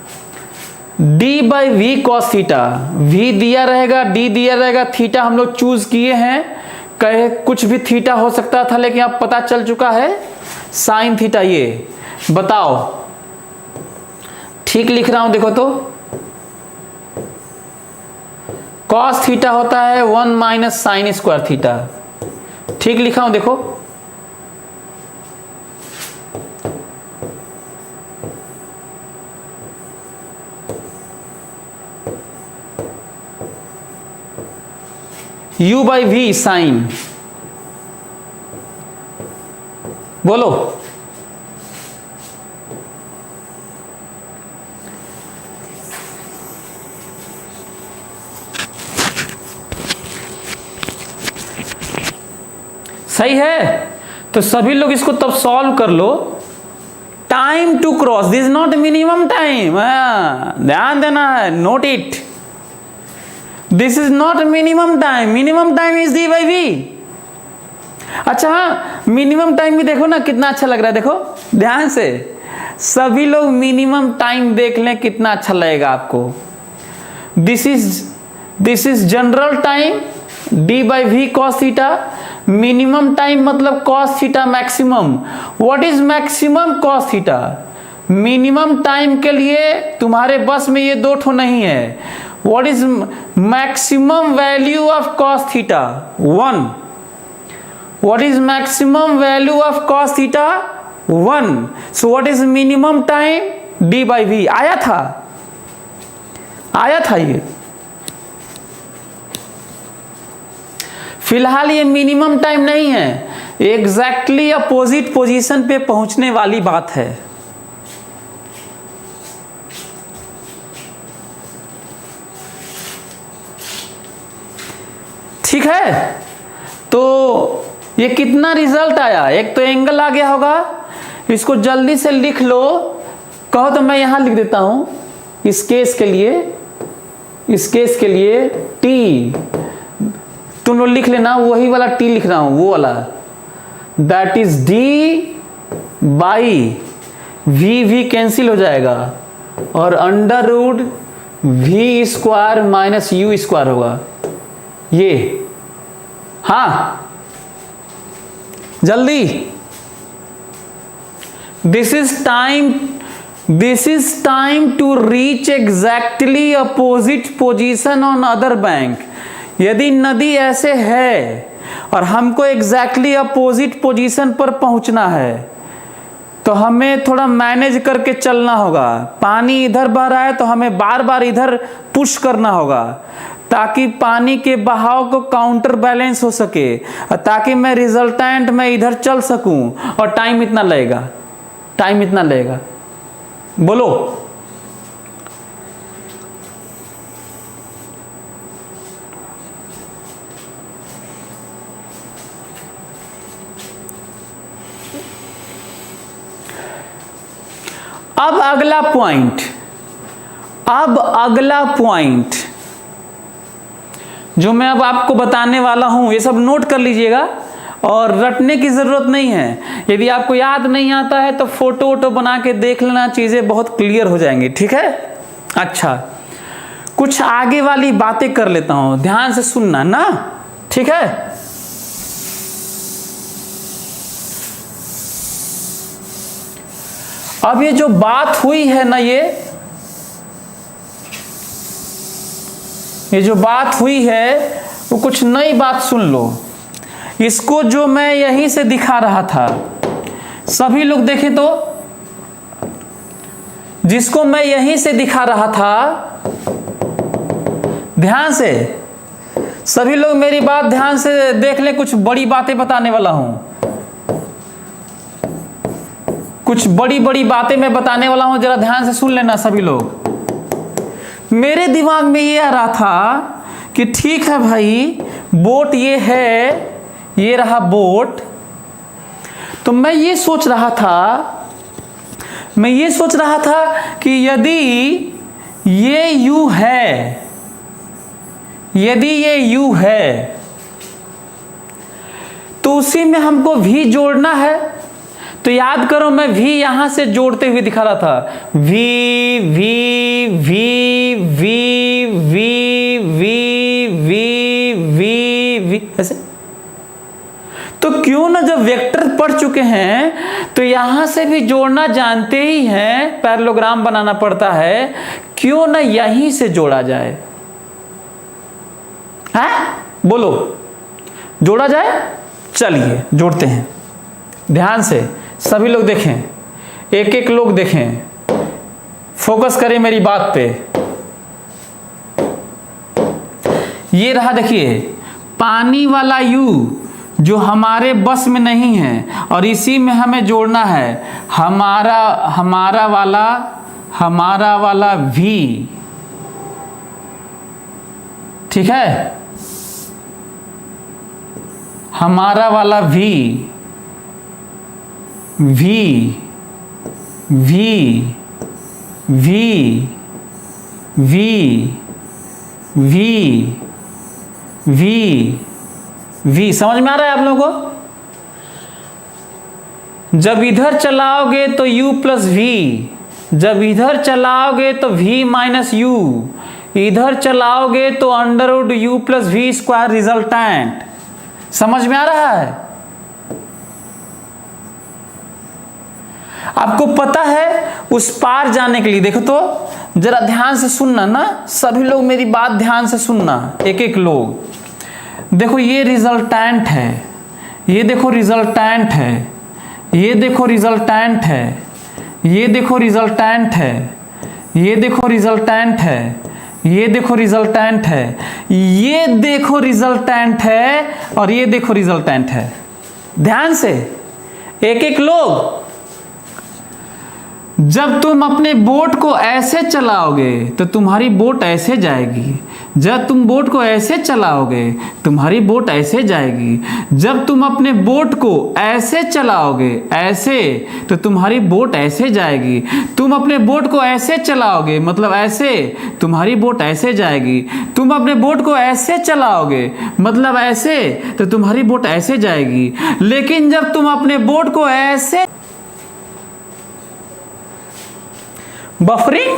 d by we cos theta, v दिया रहेगा, d दिया रहेगा, थीटा हम लोग चूज किए हैं, कहे कुछ भी थीटा हो सकता था, लेकिन अब पता चल चुका है साइन थीटा। ये बताओ ठीक लिख रहा हूं? देखो तो कॉस थीटा होता है 1 माइनस साइन स्क्वायर थीटा, ठीक लिखा हूं? देखो u बाई वी साइन, बोलो सही है। तो सभी लोग इसको तब सॉल्व कर लो। Time to cross, this is not minimum time, ध्यान देना है, note it, this is not minimum time, minimum time is D by V. अच्छा हाँ, मिनिमम टाइम भी देखो ना कितना अच्छा लग रहा है, देखो ध्यान से, सभी लोग मिनिमम टाइम देख लें कितना अच्छा लगेगा आपको। This is general time D by we cos theta, minimum time मतलब cos theta maximum. What is maximum cos theta? Minimum time के लिए तुम्हारे बस में ये दो ठो नहीं है। What is maximum value of cos theta? 1। What is maximum value of cos theta? 1. So what is minimum time? D by V। आया था ये। फिलहाल ये मिनिमम टाइम नहीं है, एग्जैक्टली अपोजिट पोजीशन पे पहुंचने वाली बात है। ठीक है, तो ये कितना रिजल्ट आया? एक तो एंगल आ गया होगा, इसको जल्दी से लिख लो। कहो तो मैं यहां लिख देता हूं, इस केस के लिए टी, तुम लोग लिख लेना, वही वाला टी लिख रहा हूं, वो वाला, that is D by v cancel हो जाएगा और under root v square minus u square होगा ये। हाँ जल्दी, this is time to reach exactly opposite position on other bank. यदि नदी ऐसे है और हमको एग्जैक्टली अपोजिट पोजीशन पर पहुंचना है तो हमें थोड़ा मैनेज करके चलना होगा। पानी इधर बह रहा है तो हमें बार बार इधर पुश करना होगा ताकि पानी के बहाव को काउंटर बैलेंस हो सके, ताकि मैं रिजल्टेंट में इधर चल सकूं, और टाइम इतना लगेगा। बोलो अब अगला पॉइंट जो मैं अब आपको बताने वाला हूं, ये सब नोट कर लीजिएगा और रटने की जरूरत नहीं है। यदि आपको याद नहीं आता है तो फोटो वोटो बना के देख लेना, चीजें बहुत क्लियर हो जाएंगी। ठीक है, अच्छा कुछ आगे वाली बातें कर लेता हूं, ध्यान से सुनना ना, ठीक है। अब ये जो बात हुई है ना, ये जो बात हुई है वो कुछ नई बात सुन लो। इसको जो मैं यहीं से दिखा रहा था, सभी लोग देखें तो, जिसको मैं यहीं से दिखा रहा था, ध्यान से सभी लोग मेरी बात ध्यान से देख लें। कुछ बड़ी बातें बताने वाला हूं, कुछ बड़ी बड़ी बातें मैं बताने वाला हूं, जरा ध्यान से सुन लेना सभी लोग। मेरे दिमाग में ये आ रहा था कि ठीक है भाई, बोट ये है, ये रहा बोट, तो मैं ये सोच रहा था कि यदि ये यू है, तो उसी में हमको भी जोड़ना है। तो याद करो, मैं भी यहां से जोड़ते हुए दिखा रहा था, v v v v v v v v v ऐसे। तो क्यों ना, जब वेक्टर पढ़ चुके हैं तो यहां से भी जोड़ना जानते ही हैं, पैरेललोग्राम बनाना पड़ता है, क्यों ना यहीं से जोड़ा जाए? है, बोलो जोड़ा जाए? चलिए जोड़ते हैं। ध्यान से सभी लोग देखें, एक एक लोग देखें, फोकस करें मेरी बात पे। ये रहा, देखिए पानी वाला यू जो हमारे बस में नहीं है और इसी में हमें जोड़ना है हमारा वाला वी। ठीक है, हमारा वाला V V V V V V V V समझ में आ रहा है आप लोगों को? जब इधर चलाओगे तो U प्लस V, जब इधर चलाओगे तो V माइनस U, इधर चलाओगे तो under root U plus V square resultant. समझ में आ रहा है? आपको पता है उस पार जाने के लिए, देखो तो जरा ध्यान से सुनना ना, सभी लोग मेरी बात ध्यान से सुनना, एक एक लोग। देखो ये रिजल्टेंट है, ये देखो रिजल्टेंट है, ये देखो रिजल्टेंट है, ये देखो रिजल्टेंट है, ये देखो रिजल्टेंट है, ये देखो रिजल्टेंट है, ये देखो रिजल्टेंट है, और ये देखो रिजल्टेंट है। ध्यान से एक एक लोग। जब तुम अपने बोट को ऐसे चलाओगे तो तुम्हारी बोट ऐसे जाएगी, जब तुम बोट को ऐसे चलाओगे तुम्हारी बोट ऐसे जाएगी, जब तुम अपने बोट को ऐसे चलाओगे ऐसे तो तुम्हारी बोट ऐसे जाएगी, तुम अपने बोट को ऐसे चलाओगे मतलब ऐसे, तुम्हारी बोट ऐसे जाएगी, तुम अपने बोट को ऐसे चलाओगे मतलब ऐसे तो तुम्हारी बोट ऐसे जाएगी। लेकिन जब तुम अपने बोट को ऐसे बफरिंग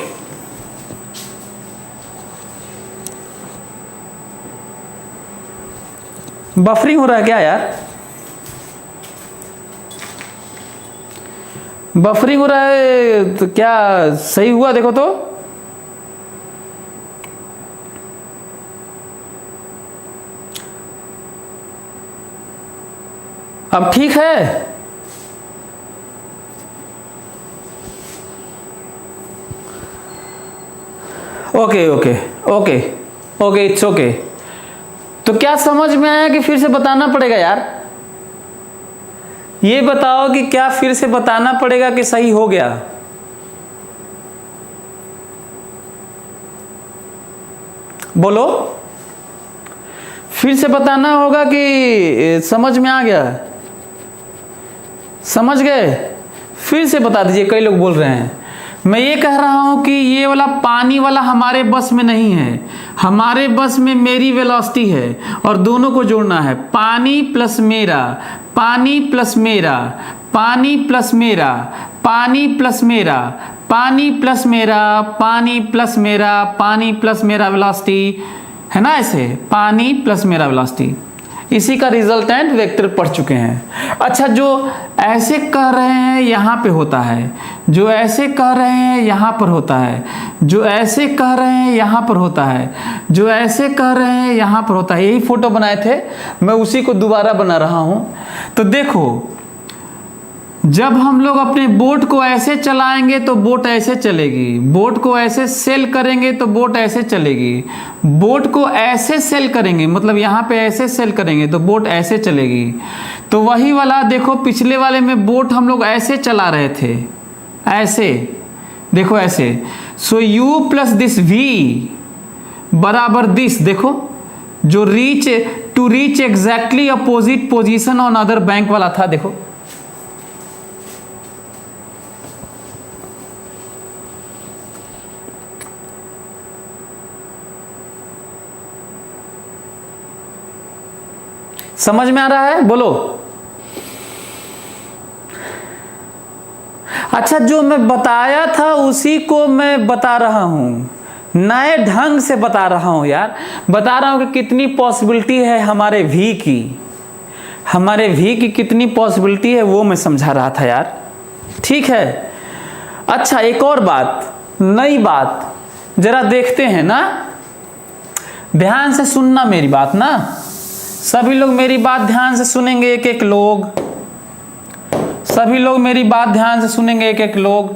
बफरिंग हो रहा है क्या यार? बफरिंग हो रहा है तो क्या सही हुआ? देखो तो अब ठीक है? Okay okay okay okay it's okay. तो क्या समझ में आया कि फिर से बताना पड़ेगा यार? ये बताओ कि क्या फिर से बताना पड़ेगा कि सही हो गया? बोलो, फिर से बताना होगा कि समझ में आ गया? समझ गए? फिर से बता दीजिए, कई लोग बोल रहे हैं। मैं ये कह रहा हूं कि ये वाला पानी वाला हमारे बस में नहीं है, हमारे बस में मेरी वेलोसिटी है और दोनों को जोड़ना है। पानी प्लस मेरा, पानी प्लस मेरा, पानी प्लस मेरा, पानी प्लस मेरा, पानी प्लस मेरा, पानी प्लस मेरा, पानी प्लस मेरा वेलोसिटी है ना, ऐसे पानी प्लस मेरा वेलोसिटी, इसी का रिजल्टेंट वेक्टर पढ़ चुके हैं। अच्छा, जो ऐसे कह रहे हैं यहाँ पे होता है, जो ऐसे कह रहे हैं यहाँ पर होता है, जो ऐसे कह रहे हैं यहाँ पर होता है, जो ऐसे कह रहे हैं यहाँ पर होता है। यही फोटो बनाए थे, मैं उसी को दोबारा बना रहा हूँ। तो देखो, जब हम लोग अपने बोट को ऐसे चलाएंगे तो बोट ऐसे चलेगी, बोट को ऐसे सेल करेंगे तो बोट ऐसे चलेगी, बोट को ऐसे सेल करेंगे मतलब यहाँ पे ऐसे सेल करेंगे तो बोट ऐसे चलेगी। तो वही वाला देखो, पिछले वाले में बोट हम लोग ऐसे चला रहे थे, ऐसे देखो ऐसे। So u plus this v बराबर दिस, देखो जो reach to reach exactly opposite position on other bank वाला था। देखो समझ में आ रहा है? बोलो। अच्छा, जो मैं बताया था उसी को मैं बता रहा हूं, नए ढंग से बता रहा हूं यार। बता रहा हूं कि कितनी पॉसिबिलिटी है हमारे वी की, हमारे वी की कितनी पॉसिबिलिटी है वो मैं समझा रहा था यार। ठीक है। अच्छा, एक और बात, नई बात जरा देखते हैं ना, ध्यान से सुनना मेरी बात ना, सभी लोग मेरी बात ध्यान से सुनेंगे, एक एक लोग, सभी लोग मेरी बात ध्यान से सुनेंगे, एक एक लोग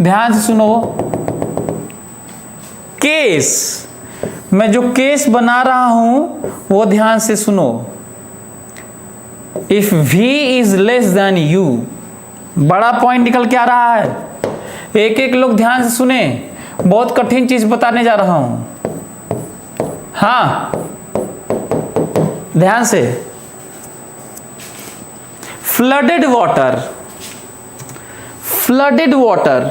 ध्यान से सुनो। केस, मैं जो केस बना रहा हूं वो ध्यान से सुनो। If v is less than u, बड़ा पॉइंट निकल के आ रहा है। एक एक लोग ध्यान से सुने, बहुत कठिन चीज बताने जा रहा हूं। हाँ, ध्यान से फ्लडेड वाटर, फ्लडेड वाटर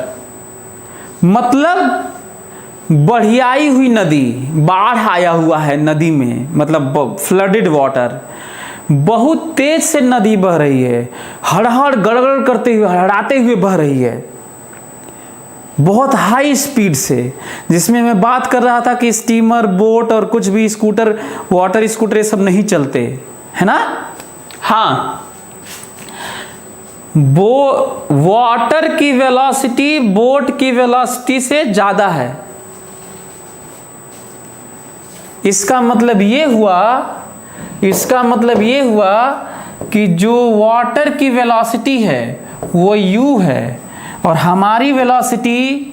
मतलब बढ़ियाई हुई नदी, बाढ़ आया हुआ है नदी में, मतलब फ्लडेड वाटर, बहुत तेज से नदी बह रही है, हड़हड़ गड़गड़ करते हुए, हड़ाते हुए बह रही है, बहुत हाई स्पीड से। जिसमें मैं बात कर रहा था कि स्टीमर, बोट और कुछ भी स्कूटर, वाटर स्कूटर ये सब नहीं चलते, है ना। हाँ, वाटर की वेलोसिटी बोट की वेलोसिटी से ज्यादा है। इसका मतलब ये हुआ कि जो वाटर की वेलोसिटी है वो u है और हमारी वेलोसिटी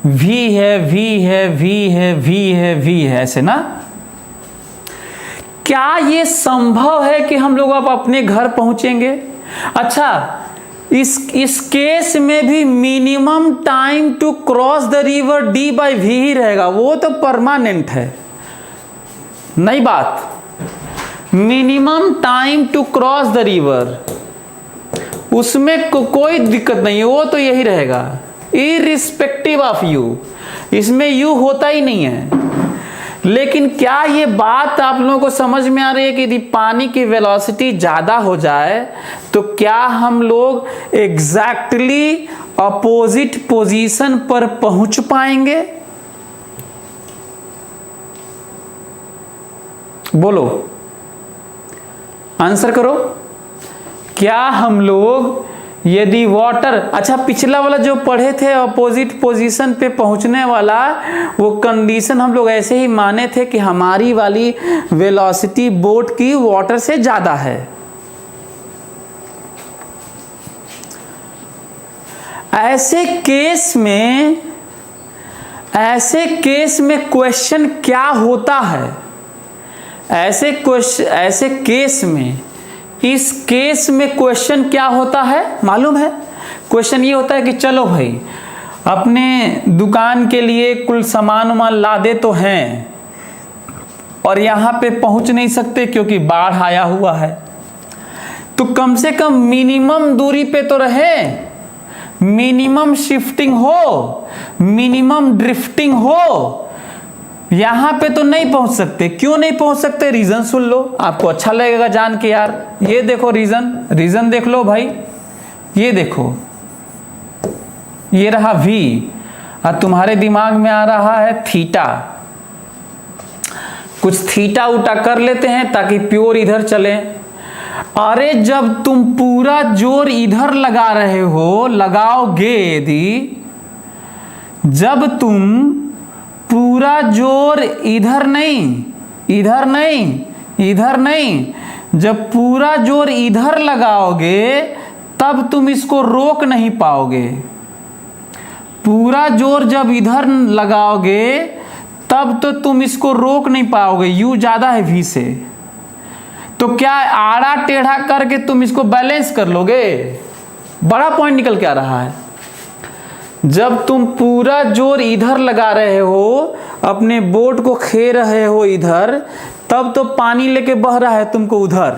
v है, ऐसे ना। क्या ये संभव है कि हम लोग अब अपने घर पहुंचेंगे? अच्छा, इस केस में भी minimum time to cross the river d/v ही रहेगा, वो तो परमानेंट है, नई बात। Minimum time to cross the river, उसमें कोई दिक्कत नहीं है, वो तो यही रहेगा इररिस्पेक्टिव ऑफ u, इसमें u होता ही नहीं है। लेकिन क्या ये बात आप लोगों को समझ में आ रही है कि यदि पानी की वेलोसिटी ज़्यादा हो जाए तो क्या हम लोग एग्जैक्टली अपोजिट पोजीशन पर पहुंच पाएंगे? बोलो, आंसर करो। क्या हम लोग यदि वाटर, अच्छा पिछला वाला जो पढ़े थे अपोजिट पोजीशन पे पहुंचने वाला, वो कंडीशन हम लोग ऐसे ही माने थे कि हमारी वाली वेलोसिटी बोट की वाटर से ज्यादा है। ऐसे केस में क्वेश्चन क्या होता है? इस केस में क्वेश्चन क्या होता है मालूम है? क्वेश्चन ये होता है कि चलो भाई अपने दुकान के लिए कुल सामान ला दे तो हैं और यहाँ पे पहुँच नहीं सकते क्योंकि बाढ़ आया हुआ है, तो कम से कम मिनिमम दूरी पे तो रहे, मिनिमम शिफ्टिंग हो, मिनिमम ड्रिफ्टिंग हो। यहां पे तो नहीं पहुंच सकते। क्यों नहीं पहुंच सकते? रीजन सुन लो, आपको अच्छा लगेगा जान के यार। ये देखो रीजन देख लो भाई, ये देखो, ये रहा v और तुम्हारे दिमाग में आ रहा है थीटा। कुछ थीटा उटा कर लेते हैं ताकि प्योर इधर चले। अरे जब तुम पूरा जोर इधर लगा रहे हो, लगाओगे यदि, जब तुम पूरा जोर इधर नहीं, जब पूरा जोर इधर लगाओगे तब तुम इसको रोक नहीं पाओगे। पूरा जोर जब इधर लगाओगे तब तो तुम इसको रोक नहीं पाओगे, u ज्यादा है v से। तो क्या आड़ा टेढ़ा करके तुम इसको बैलेंस कर लोगे? बड़ा पॉइंट निकल के आ रहा है। जब तुम पूरा जोर इधर लगा रहे हो, अपने बोट को खे रहे हो इधर, तब तो पानी लेके बह रहा है तुमको उधर,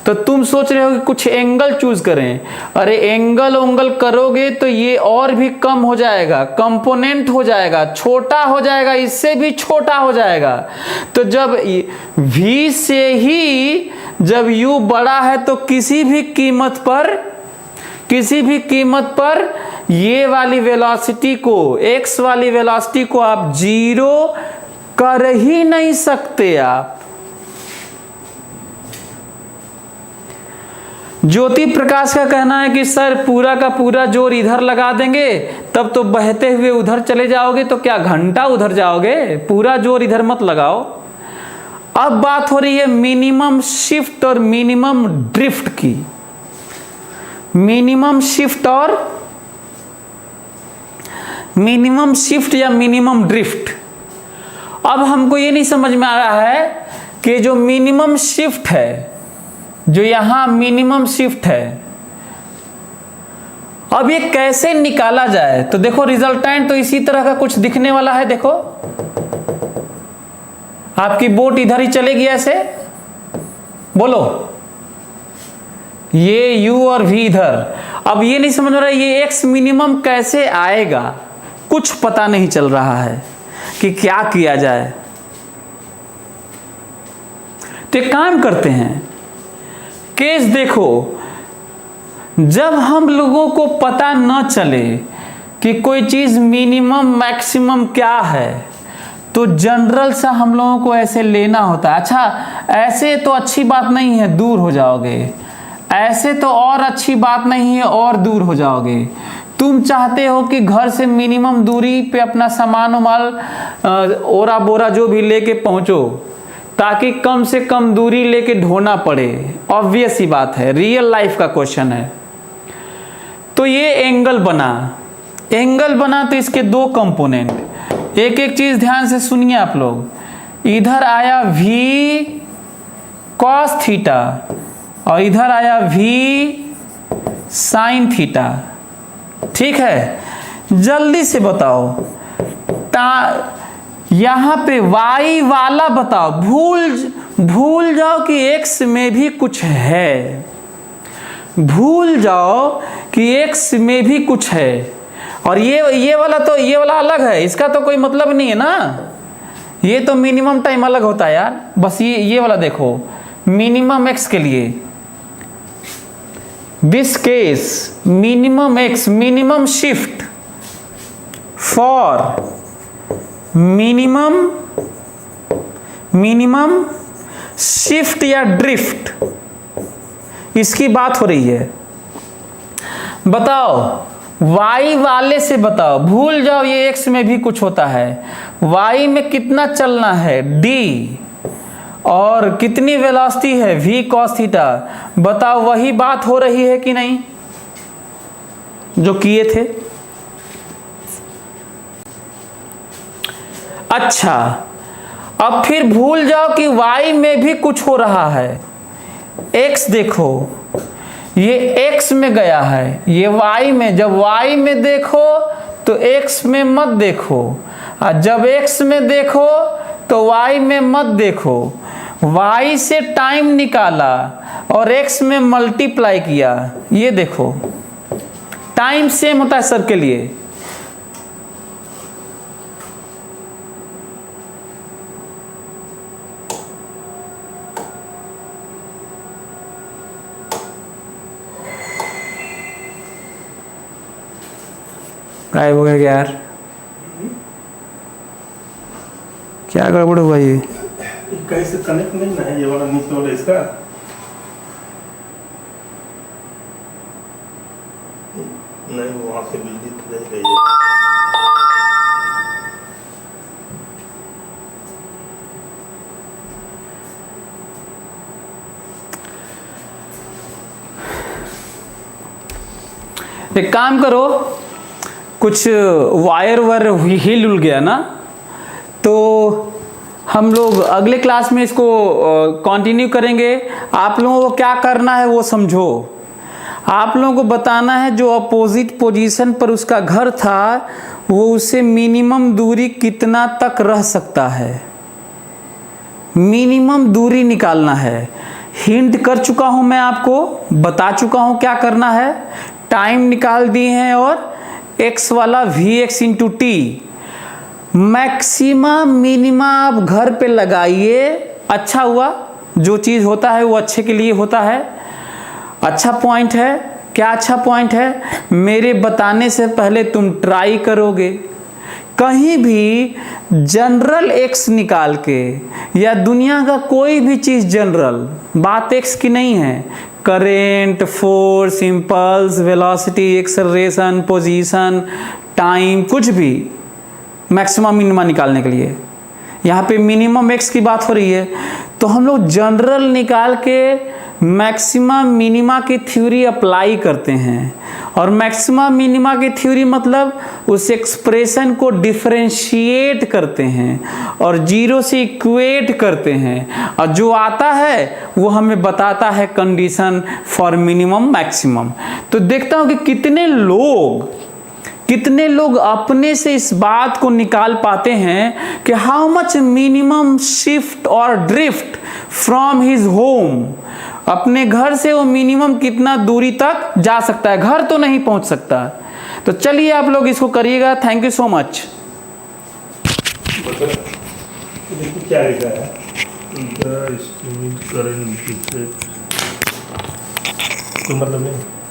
तो तुम सोच रहे हो कि कुछ एंगल चूज करें। अरे एंगल करोगे तो ये और भी कम हो जाएगा, कंपोनेंट हो जाएगा, छोटा हो जाएगा, इससे भी छोटा हो जाएगा। तो जब v से ही जब u बड़ा है तो किसी भी कीमत पर ये वाली वेलोसिटी को, x वाली वेलोसिटी को आप जीरो कर ही नहीं सकते। आप ज्योति प्रकाश का कहना है कि सर पूरा का पूरा जोर इधर लगा देंगे तब तो बहते हुए उधर चले जाओगे, तो क्या घंटा उधर जाओगे? पूरा जोर इधर मत लगाओ। अब बात हो रही है मिनिमम शिफ्ट और मिनिमम ड्रिफ्ट की। मिनिमम शिफ्ट या मिनिमम ड्रिफ्ट। अब हमको ये नहीं समझ में आ रहा है कि जो मिनिमम शिफ्ट है, जो यहां मिनिमम शिफ्ट है, अब ये कैसे निकाला जाए? तो देखो रिजल्टेंट तो इसी तरह का कुछ दिखने वाला है। देखो आपकी बोट इधर ही चलेगी ऐसे, बोलो, ये u और v इधर। अब ये नहीं समझ रहा ये x मिनिमम कैसे आएगा, कुछ पता नहीं चल रहा है कि क्या किया जाए। तो एक काम करते हैं, केस देखो, जब हम लोगों को पता न चले कि कोई चीज मिनिमम मैक्सिमम क्या है, तो जनरल सा हम लोगों को ऐसे लेना होता है। अच्छा, ऐसे तो अच्छी बात नहीं है, दूर हो जाओगे, ऐसे तो और अच्छी बात नहीं है, और दूर हो जाओगे। तुम चाहते हो कि घर से मिनिमम दूरी पे अपना सामान वाल ओरा बोरा जो भी लेके पहुंचो, ताकि कम से कम दूरी लेके ढोना पड़े। ऑब्वियस ही बात है, रियल लाइफ का क्वेश्चन है। तो ये एंगल बना तो इसके दो कंपोनेंट, एक एक चीज ध्यान से सुनिए आप लोग। इधर आया v cos थीटा और इधर आया v sin थीटा। ठीक है, जल्दी से बताओ, यहां पे y वाला बताओ, भूल जाओ कि x में भी कुछ है, भूल जाओ कि x में भी कुछ है। और ये वाला अलग है, इसका तो कोई मतलब नहीं है ना, ये तो मिनिमम टाइम अलग होता है यार। बस ये वाला देखो, मिनिमम x के लिए, this case minimum x, minimum shift for minimum shift या ड्रिफ्ट, इसकी बात हो रही है। बताओ y वाले से बताओ, भूल जाओ ये x में भी कुछ होता है, y में कितना चलना है d, और कितनी वेलोसिटी है v cos थीटा। बताओ वही बात हो रही है कि नहीं जो किए थे। अच्छा, अब फिर भूल जाओ कि y में भी कुछ हो रहा है। x देखो, ये x में गया है, ये y में, जब y में देखो तो x में मत देखो, और जब x में देखो तो y में मत देखो। y से टाइम निकाला और x में मल्टीप्लाई किया, ये देखो टाइम सेम होता है सबके लिए। गायब हो गया यार, क्या गड़बड़ हुआ ये? कहीं से कनेक्ट नहीं ना है ये वाला, नीचे वाला इसका नहीं, वहां से बिजली तो नहीं गई है। एक काम करो, कुछ वायर हिल उल गया ना, तो हम लोग अगले क्लास में इसको कंटिन्यू करेंगे। आप लोगों को क्या करना है वो समझो। आप लोगों को बताना है जो अपोजिट पोजीशन पर उसका घर था वो उससे मिनिमम दूरी कितना तक रह सकता है, मिनिमम दूरी निकालना है। हिंट कर चुका हूं मैं, आपको बता चुका हूं क्या करना है, टाइम निकाल दिए हैं और x वाला vx into T. Maxima minima आप घर पे लगाइए, अच्छा हुआ, जो चीज़ होता है वो अच्छे के लिए होता है। अच्छा पॉइंट है, क्या अच्छा पॉइंट है, मेरे बताने से पहले तुम ट्राई करोगे, कहीं भी जनरल x निकाल के, या दुनिया का कोई भी चीज़ जनरल, बात x की नहीं है, current, force, impulse, velocity, acceleration, position, time, कुछ भी मैक्सिमम मिनिमा निकालने के लिए, यहाँ पे मिनिमम x की बात हो रही है, तो हम लोग जनरल निकाल के मैक्सिमा मिनिमा की थ्योरी अप्लाई करते हैं। और मैक्सिमा मिनिमा की थ्योरी मतलब उस एक्सप्रेशन को डिफरेंशिएट करते हैं और जीरो से इक्वेट करते हैं, और जो आता है वो हमें बताता है कंडीशन फॉर मिनिमम मैक्सिमम। तो देखता हूँ कि कितने लोग अपने से इस बात को निकाल पाते हैं कि हाउ मच मिनिमम शिफ्ट और ड्रिफ्ट फ्रॉम हिज होम, अपने घर से वो मिनिमम कितना दूरी तक जा सकता है, घर तो नहीं पहुंच सकता। तो चलिए आप लोग इसको करिएगा। Thank you so much. देखिए क्या लिखा है, करंट कोई मतलब नहीं।